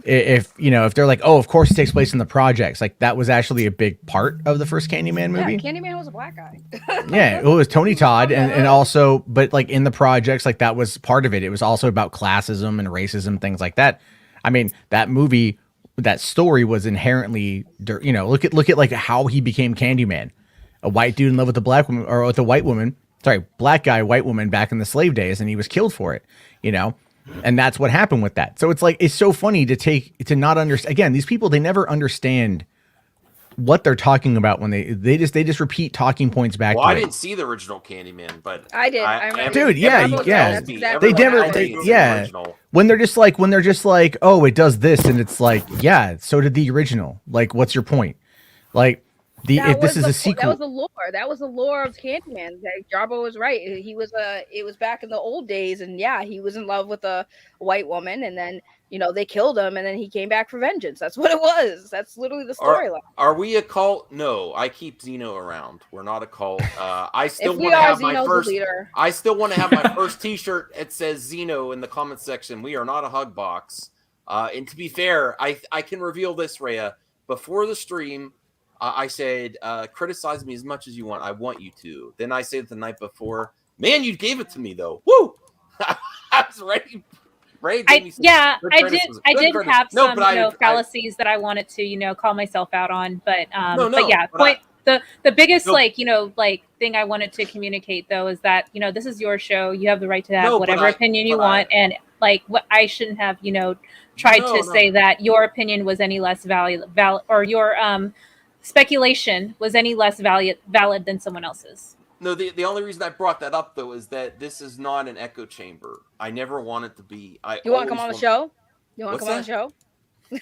If they're like, oh, of course it takes place in the projects, like that was actually a big part of the first Candyman movie. Yeah, Candyman was a black guy. Yeah, it was Tony Todd, and also, but like in the projects, like that was part of it. It was also about classism and racism, things like that. I mean, that movie, that story was inherently, look at like how he became Candyman. A white dude in love with a black woman, or with a white woman. Sorry, black guy, white woman back in the slave days, and he was killed for it, And that's what happened with that. So it's like, it's so funny to not understand. Again, these people, they never understand what they're talking about when they just repeat talking points back. Well, I didn't see the original Candyman, but I did. I remember. Dude, yeah. They never. When they're just like, oh, it does this, and it's like, yeah, so did the original. Like, what's your point? Like. If this is a sequel, that was the lore of Candyman. Jarbo was right. It was back in the old days, and yeah, he was in love with a white woman, and then they killed him, and then he came back for vengeance. That's what it was. That's literally the storyline. Are we a cult? No, I keep Zeno around. We're not a cult. I still want to have my first. I still want to have my first T-shirt. It says Zeno in the comment section. We are not a hug box. And to be fair, I can reveal this, Rhea. Before the stream, I said, criticize me as much as you want. I want you to. Then I said the night before, man, you gave it to me though. Woo! I was ready. I did have some fallacies that I wanted to call myself out on, but the biggest thing I wanted to communicate though is that this is your show. You have the right to have whatever opinion you want, and what I shouldn't have tried to say that your opinion was any less valid or your speculation was any less valid than someone else's. No, the only reason I brought that up though is that this is not an echo chamber. I never want it to be. You want to come on the show? You want to come on the show? Do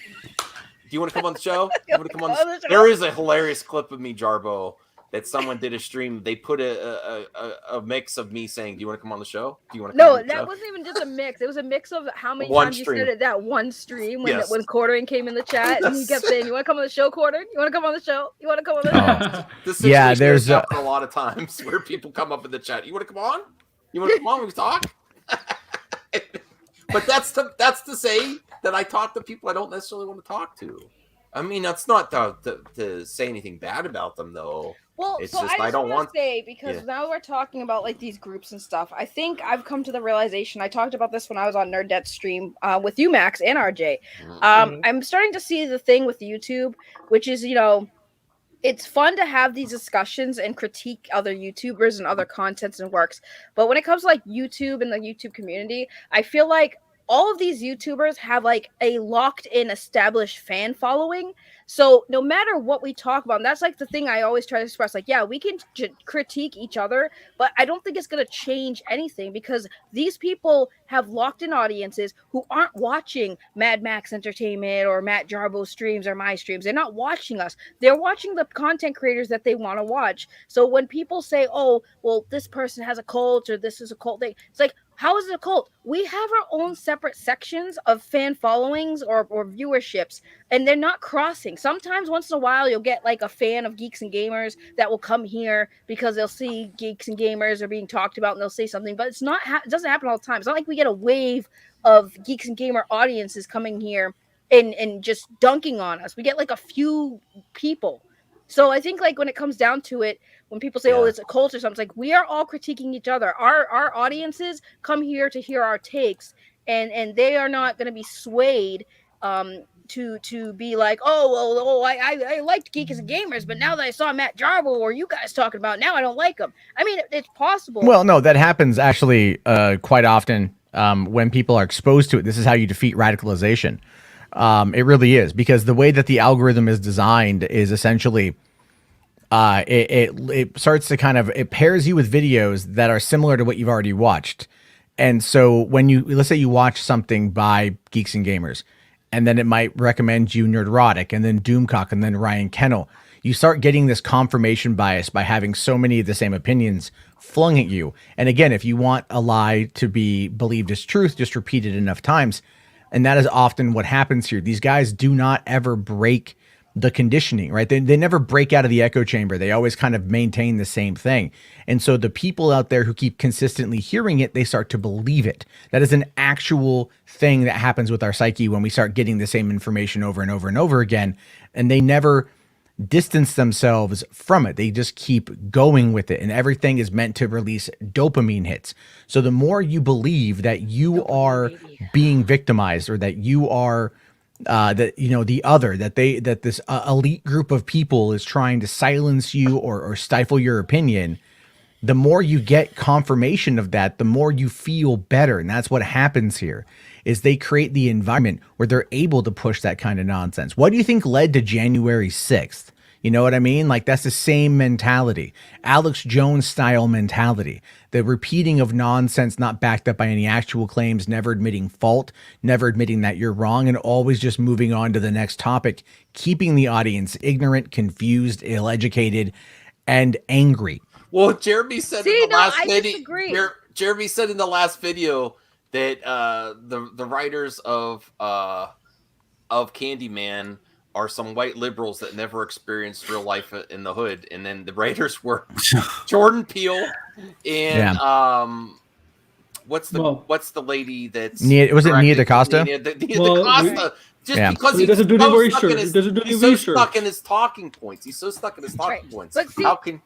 you want to come on the show? You want to come on the show? There is a hilarious clip of me, Jarbo, that someone did a stream. They put a mix of me saying, "Do you want to come on the show? Do you want to?" No, that wasn't even just a mix. It was a mix of how many times you said it that one stream when Quartering came in the chat and he kept saying, "You want to come on the show, Quartering? You want to come on the show? You want to come on the show?" Yeah, there's a lot of times where people come up in the chat. You want to come on? You want to come on? We talk. But that's to say that I talk to people I don't necessarily want to talk to. I mean, that's not to say anything bad about them, though. Well, it's so just I don't want to say, because now we're talking about like these groups and stuff. I think I've come to the realization. I talked about this when I was on Nerd Debt stream with you, Max, and RJ. I'm starting to see the thing with YouTube, which is, you know, it's fun to have these discussions and critique other YouTubers and other contents and works. But when it comes to like YouTube and the YouTube community, I feel like all of these YouTubers have like a locked in established fan following. So no matter what we talk about, and that's like the thing I always try to express, like, yeah, we can critique each other, but I don't think it's going to change anything because these people have locked in audiences who aren't watching Mad Max Entertainment or Matt Jarbo streams or my streams. They're not watching us. They're watching the content creators that they want to watch. So when people say, oh, well, this person has a cult or this is a cult thing, it's like, how is it a cult? We have our own separate sections of fan followings or viewerships, and they're not crossing. Sometimes once in a while, you'll get like a fan of Geeks and Gamers that will come here because they'll see Geeks and Gamers are being talked about and they'll say something, but it's not, it doesn't happen all the time. It's not like we get a wave of Geeks and Gamer audiences coming here and just dunking on us. We get like a few people. So I think like when it comes down to it, when people say, oh, it's a cult or something, it's like we are all critiquing each other. Our audiences come here to hear our takes, and they are not going to be swayed to be like, I liked Geeks and Gamers, but now that I saw Matt Jarbo or you guys talking about, now I don't like him. I mean, it's possible. Well, no, that happens actually quite often when people are exposed to it. This is how you defeat radicalization. It really is, because the way that the algorithm is designed is essentially it starts to kind of, it pairs you with videos that are similar to what you've already watched. And so when let's say you watch something by Geeks and Gamers, and then it might recommend you Nerdrotic and then Doomcock and then Ryan Kennel, you start getting this confirmation bias by having so many of the same opinions flung at you. And again, if you want a lie to be believed as truth, just repeat it enough times. And that is often what happens here. These guys do not ever break the conditioning, right? They never break out of the echo chamber. They always kind of maintain the same thing. And so the people out there who keep consistently hearing it, they start to believe it. That is an actual thing that happens with our psyche when we start getting the same information over and over and over again. And they never distance themselves from it. They just keep going with it. And everything is meant to release dopamine hits. So the more you believe that you are being victimized, or that you are that, you know, the other, that this elite group of people is trying to silence you or stifle your opinion, the more you get confirmation of that, the more you feel better. And that's what happens here, is they create the environment where they're able to push that kind of nonsense. What do you think led to January 6th? You know what I mean? Like, that's the same mentality, Alex Jones style mentality, the repeating of nonsense, not backed up by any actual claims, never admitting fault, never admitting that you're wrong, and always just moving on to the next topic, keeping the audience ignorant, confused, ill-educated, and angry. Well, Jeremy said in the last video, Jeremy said in the last video that the writers of Candyman are some white liberals that never experienced real life in the hood, and then the writers were Jordan Peele and what's the lady that's was it Nia DaCosta? Nia DaCosta. Just because he doesn't do any research. He's so stuck in his talking points. He's so stuck in his talking points. But see, how can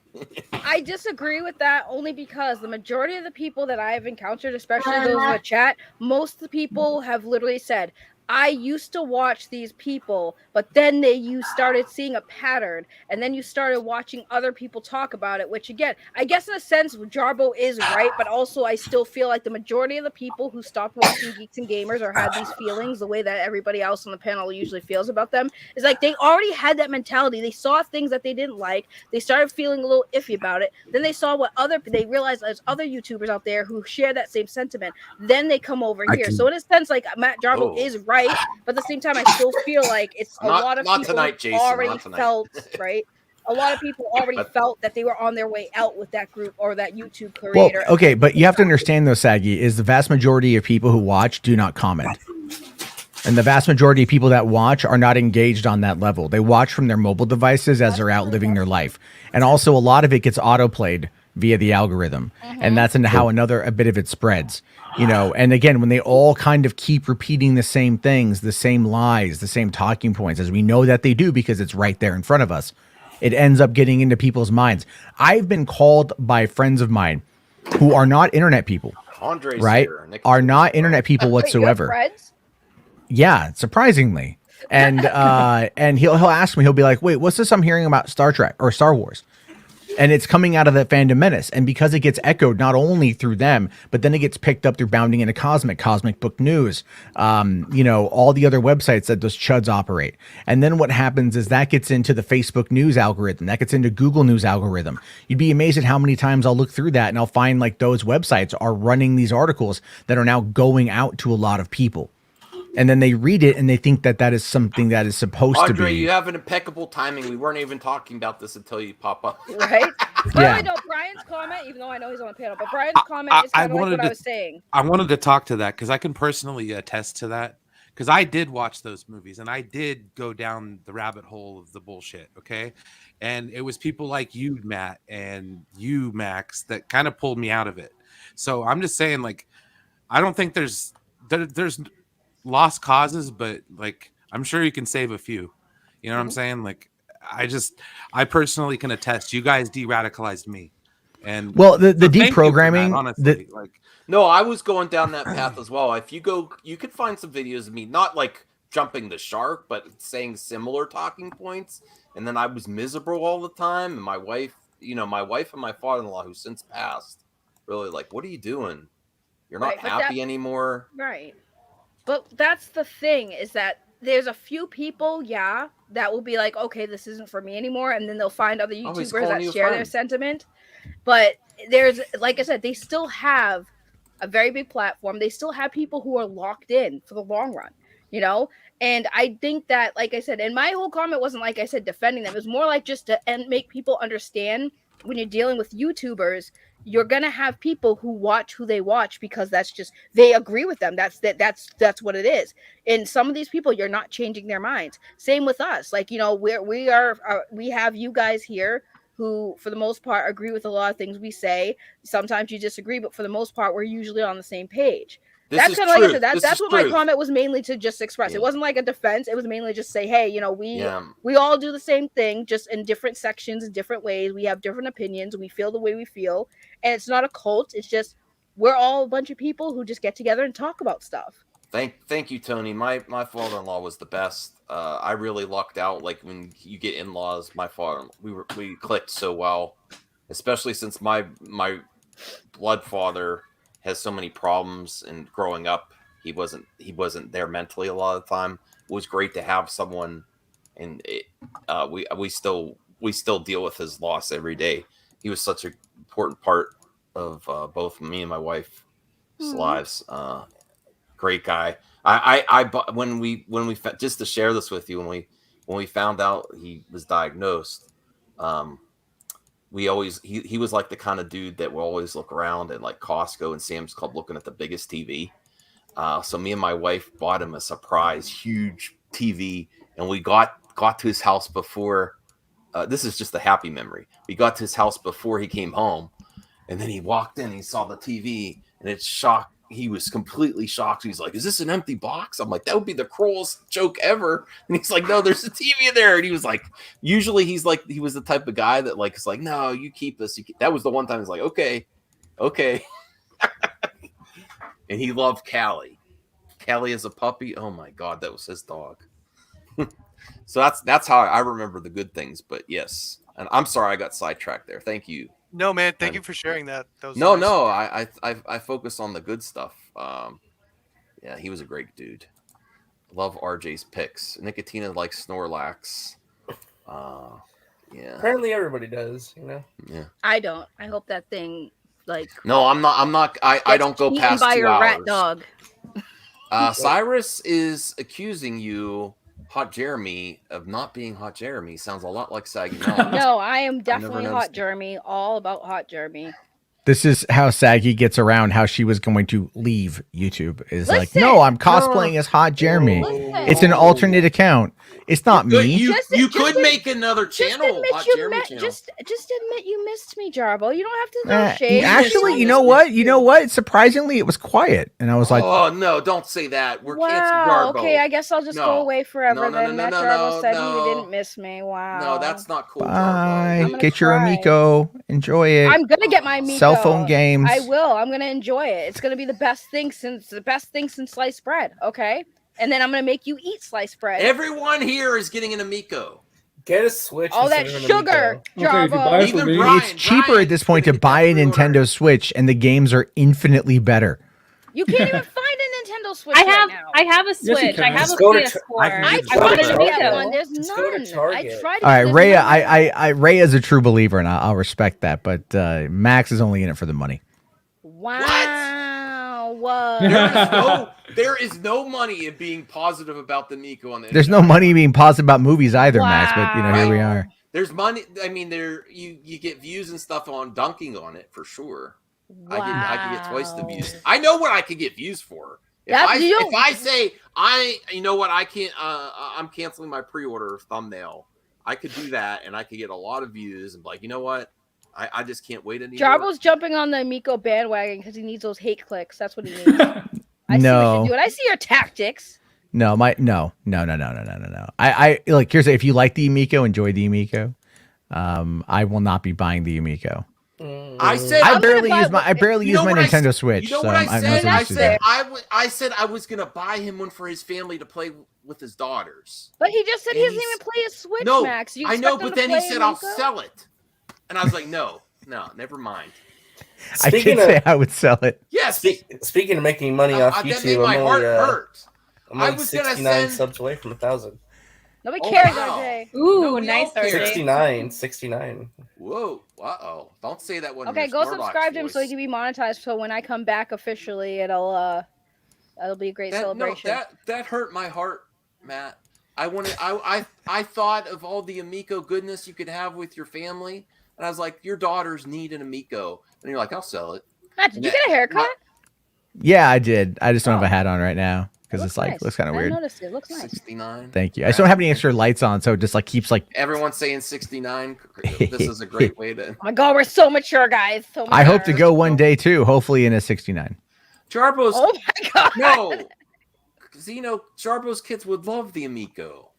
I disagree with that only because the majority of the people that I have encountered, especially those in the chat, most of the people have literally said, I used to watch these people, but then you started seeing a pattern, and then you started watching other people talk about it, which again, I guess in a sense, Jarbo is right, but also I still feel like the majority of the people who stopped watching Geeks and Gamers or had these feelings the way that everybody else on the panel usually feels about them is like they already had that mentality. They saw things that they didn't like. They started feeling a little iffy about it. Then they saw they realized there's other YouTubers out there who share that same sentiment. Then they come over here. So in a sense, like Matt Jarbo is right. But at the same time, I still feel like it's a lot of people already felt, right? A lot of people already felt that they were on their way out with that group or that YouTube creator. Well, okay, but you have to understand though, Saggy, is the vast majority of people who watch do not comment. And the vast majority of people that watch are not engaged on that level. They watch from their mobile devices as they're out living their life. And also a lot of it gets autoplayed via the algorithm. And that's into how a bit of it spreads, you know. And again, when they all kind of keep repeating the same things, the same lies, the same talking points, as we know that they do because it's right there in front of us, it ends up getting into people's minds. I've been called by friends of mine who are not internet people, Andre's right? Here. Are not internet people whatsoever. Wait, you have friends? Yeah, surprisingly. And and he'll ask me, he'll be like, wait, what's this I'm hearing about Star Trek or Star Wars? And it's coming out of that Fandom Menace. And because it gets echoed not only through them, but then it gets picked up through Bounding into Cosmic Book News, you know, all the other websites that those chuds operate. And then what happens is that gets into the Facebook News algorithm. That gets into Google News algorithm. You'd be amazed at how many times I'll look through that and I'll find like those websites are running these articles that are now going out to a lot of people. And then they read it and they think that that is something that is supposed to be. Andre, you have an impeccable timing. We weren't even talking about this until you pop up. Right? Yeah. No, Brian's comment, even though I know he's on the panel, but Brian's comment is kind of like what I was saying. I wanted to talk to that because I can personally attest to that. Because I did watch those movies and I did go down the rabbit hole of the bullshit, okay? And it was people like you, Matt, and you, Max, that kind of pulled me out of it. So I'm just saying, like, I don't think there's lost causes, but like I'm sure you can save a few. You know what I'm saying? Like I personally can attest. You guys de-radicalized me, and well, the deprogramming. Honestly, no, I was going down that path as well. If you go, you could find some videos of me not like jumping the shark, but saying similar talking points, and then I was miserable all the time. And my wife, and my father-in-law, who since passed, really like, what are you doing? You're not happy anymore, right? But that's the thing, is that there's a few people, that will be like, okay, this isn't for me anymore. And then they'll find other YouTubers that share their sentiment. But there's, like I said, they still have a very big platform. They still have people who are locked in for the long run, you know? And I think that, like I said, and my whole comment wasn't, like I said, defending them. It was more like just to make people understand when you're dealing with YouTubers, you're gonna have people who watch who they watch because that's just, they agree with them. That's what it is. And some of these people, you're not changing their minds. Same with us. Like, you know, we have you guys here who, for the most part, agree with a lot of things we say. Sometimes you disagree, but for the most part, we're usually on the same page. That's kind of like I said. That's what my comment was mainly to just express. Yeah. It wasn't like a defense. It was mainly just say, hey, you know, we all do the same thing, just in different sections, in different ways. We have different opinions. We feel the way we feel, and it's not a cult. It's just we're all a bunch of people who just get together and talk about stuff. Thank you, Tony. My father-in-law was the best. I really lucked out. Like when you get in-laws, my father, we clicked so well, especially since my blood father has so many problems, and growing up he wasn't there mentally a lot of the time. It was great to have someone, and we still deal with his loss every day. He was such an important part of both me and my wife's lives. Great guy. When we just to share this with you, when we found out he was diagnosed, he was like the kind of dude that will always look around at like Costco and Sam's Club looking at the biggest TV. So me and my wife bought him a surprise huge TV, and we got to his house before. This is just a happy memory. We got to his house before he came home, and then he walked in, he saw the TV, and it shocked. He was completely shocked. He's like, "Is this an empty box?" I'm like, "That would be the cruelest joke ever." And he's like, "No, there's a TV in there." And he was like, usually he was the type of guy that like is like, "No, you keep this." That was the one time he's like, "Okay." And he loved Callie. Callie as a puppy. Oh my God, that was his dog. So that's how I remember the good things. But yes, and I'm sorry I got sidetracked there. Thank you. No, man. Thank you for sharing that. No. I focus on the good stuff. Yeah, he was a great dude. Love RJ's picks. Nicotina likes Snorlax. Yeah. Apparently everybody does, you know. Yeah. I don't. I hope that thing like. No, I'm not. I don't go past 2 hours. Your rat dog. Cyrus is accusing you, Hot Jeremy, of not being Hot Jeremy. Sounds a lot like Saggy Mom. No, I am definitely Hot Jeremy. All about Hot Jeremy. This is how Saggy gets around how she was going to leave YouTube. Is like, no, I'm cosplaying as Hot Jeremy. It's an alternate account. It's not me. You could make another channel. Just admit you missed me, Jarbo. You don't have to throw shade. Actually, you know what? You know what? Surprisingly, it was quiet, and I was like, "Oh no, don't say that. We're canceling Jarbo." Okay, I guess I'll just go away forever then. Matt Jarbo said he didn't miss me. Wow. No, that's not cool. Bye. Get your Amico. Enjoy it. I'm gonna get my Amico. Cell phone games. I will. I'm gonna enjoy it. It's gonna be the best thing since sliced bread. Okay. And then I'm gonna make you eat sliced bread. Everyone here is getting an Amico. Get a Switch. All that sugar, Jarbo. It's cheaper at this point to buy a Nintendo Switch, and the games are infinitely better. You can't even find a Nintendo Switch. I have a Switch. I have a PS4. I wanted to get one. There's none. I tried. All right, Rhea. Rhea is a true believer, and I'll respect that. But Max is only in it for the money. Wow. Whoa. There is no money in being positive about the Miko on the There's no money being positive about movies either, Max, but here we are. There's money. I mean, you get views and stuff on dunking on it for sure. Wow. I can get twice the views. I know what I could get views for. If I say you know what, I can't I'm canceling my pre-order thumbnail. I could do that and I could get a lot of views and be like, you know what? I just can't wait anymore. Jarbo's jumping on the Amico bandwagon because he needs those hate clicks. That's what he needs. I see what you do. And I see your tactics. No. I like, here's if you like the Amico, enjoy the Amico. I will not be buying the Amico. I barely use my Nintendo Switch. You know what I said? I said I was gonna buy him one for his family to play with his daughters. But he just said he doesn't even play a Switch, Max. I know, but then he said I'll sell it. And I was like, no, never mind. I did say I would sell it. Yes. Speaking of making money off YouTube, my heart hurt. I'm only 69 subs away from 1,000. Nobody cares, RJ. Ooh, nice, RJ. 69. Whoa. Uh-oh. Don't say that one. Okay, go subscribe to him so he can be monetized. So when I come back officially, it'll be a great celebration. No, that hurt my heart, Matt. I thought of all the Amico goodness you could have with your family. And I was like, your daughters need an Amico. And you're like, I'll sell it. Matt, did you get a haircut? Yeah, I did. I just don't have a hat on right now because it's like, nice. Looks kind of weird. I noticed it. Looks nice. 69. Thank you. I just don't have any extra lights on, so it just like keeps like. Everyone's saying 69. This is a great way to. Oh my God, we're so mature, guys. So mature. I hope to go one day too, hopefully in a 69. Jarbo's. Oh my God. No. Because, Jarbo's kids would love the Amico.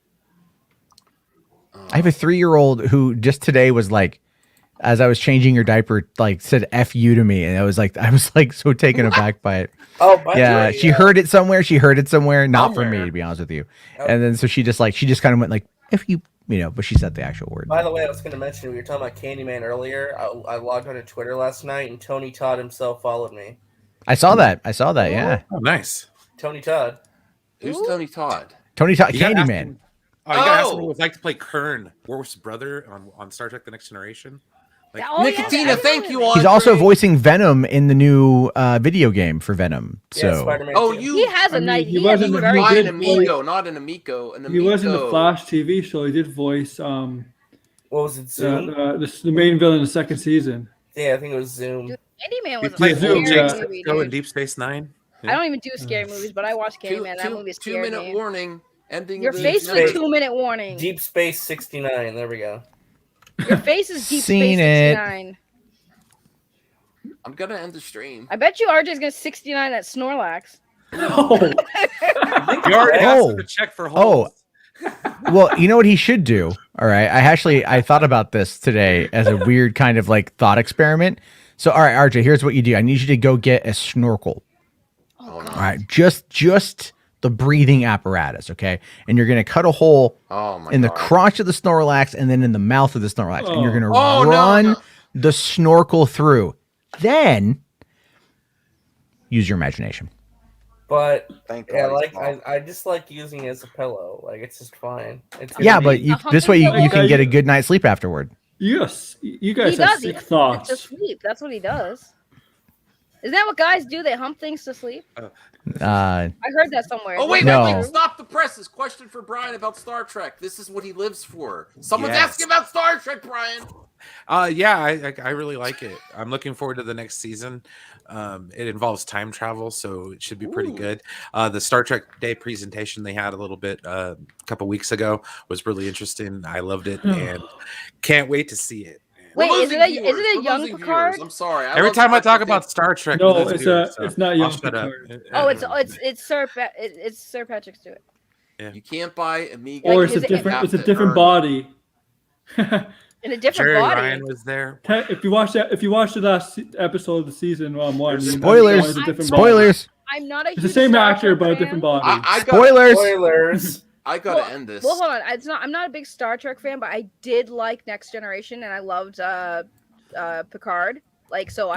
I have a 3-year-old who just today was like, as I was changing her diaper, like said "F you" to me, and I was like so taken aback by it. Oh, yeah, she heard it somewhere. Not from me, to be honest with you. Okay. And then so she just kind of went like "F you," but she said the actual word. By the way, I was going to mention we were talking about Candyman earlier. I logged onto Twitter last night, and Tony Todd himself followed me. I saw that. Yeah. Oh, nice. Tony Todd. Who's Tony Todd? Tony Todd, Candyman. You gotta ask him what it was like to play Kern, Worf's brother on Star Trek: The Next Generation. Nicotina, thank you. He's also voicing Venom in the new video game for Venom. So, he has a nice. He was an Amico, not an Amico. He was in the Flash TV show. He did voice. What was it? Zoom. The main villain in the second season. Yeah, I think it was Zoom. Candyman was a scary movie. In Deep Space Nine. I don't even do scary movies, but I watch Candyman. That movie scared me. 2-minute warning. Ending. Your face was a 2-minute warning. Deep Space 69. There we go. Your face is Deep Space 69. I'm gonna end the stream. I bet you RJ's gonna 69 at Snorlax. No. You already asked him to check for holes. Well, you know what he should do? All right. I thought about this today as a weird kind of like thought experiment. So, all right, RJ, here's what you do. I need you to go get a snorkel. Oh, no. All right. Just the breathing apparatus, okay? And you're going to cut a hole in the crotch of the Snorlax and then in the mouth of the Snorlax. And you're going to run the snorkel through. Then use your imagination. But I just like using it as a pillow. Like it's just fine. But this way you can get a good night's sleep afterward. Yes, you guys have sick thoughts. To sleep. That's what he does. Isn't that what guys do? They hump things to sleep. I heard that somewhere. Oh wait, stop the presses. Question for Brian about Star Trek. This is what he lives for. Someone's asking about Star Trek, Brian. Yeah, I really like it. I'm looking forward to the next season. It involves time travel, so it should be pretty good. The Star Trek Day presentation they had a little bit a couple weeks ago was really interesting. I loved it and can't wait to see it. Wait, is it a young Picard? I'm sorry. Every time I talk about Star Trek, no, it's not young Picard. Oh, it's Sir Patrick Stewart. Yeah. You can't buy Amiga. Or it's a different body. In a different Jerry body. Ryan was there. If you watch the last episode of the season 1, spoilers. I'm not a It's the same actor but a different body. Spoilers. I gotta end this. Well, hold on. I'm not a big Star Trek fan, but I did like Next Generation, and I loved Picard. Like, so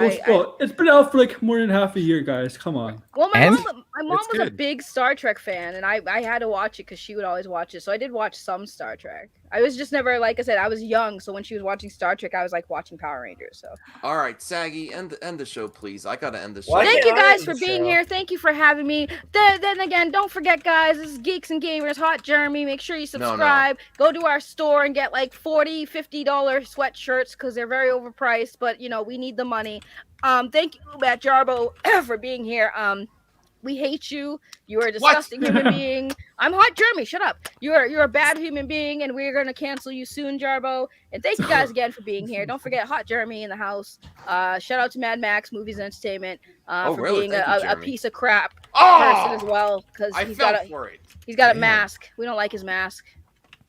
it's been out for like more than half a year, guys. Come on. Well, my mom was a big Star Trek fan, and I had to watch it because she would always watch it. So I did watch some Star Trek. I was just never, like I said, I was young, so when she was watching Star Trek, I was like watching Power Rangers. So. All right, Saggy, end the show, please. I gotta end the show. Thank you guys for being here. Thank you for having me. Then again, don't forget, guys, this is Geeks and Gamers, Hot Jeremy. Make sure you subscribe. Go to our store and get like $40, $50 sweatshirts because they're very overpriced, but we need the money. Thank you, Matt Jarbo, for being here. We hate you. You are a disgusting human being. I'm Hot Jeremy. Shut up. You're a bad human being, and we're gonna cancel you soon, Jarbo. And thank you guys again for being here. Don't forget Hot Jeremy in the house. Shout out to Mad Max Movies and Entertainment for being a piece of crap person as well, because he's got a mask. We don't like his mask.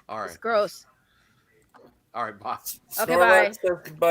All right. It's gross. All right, bye. Okay, bye.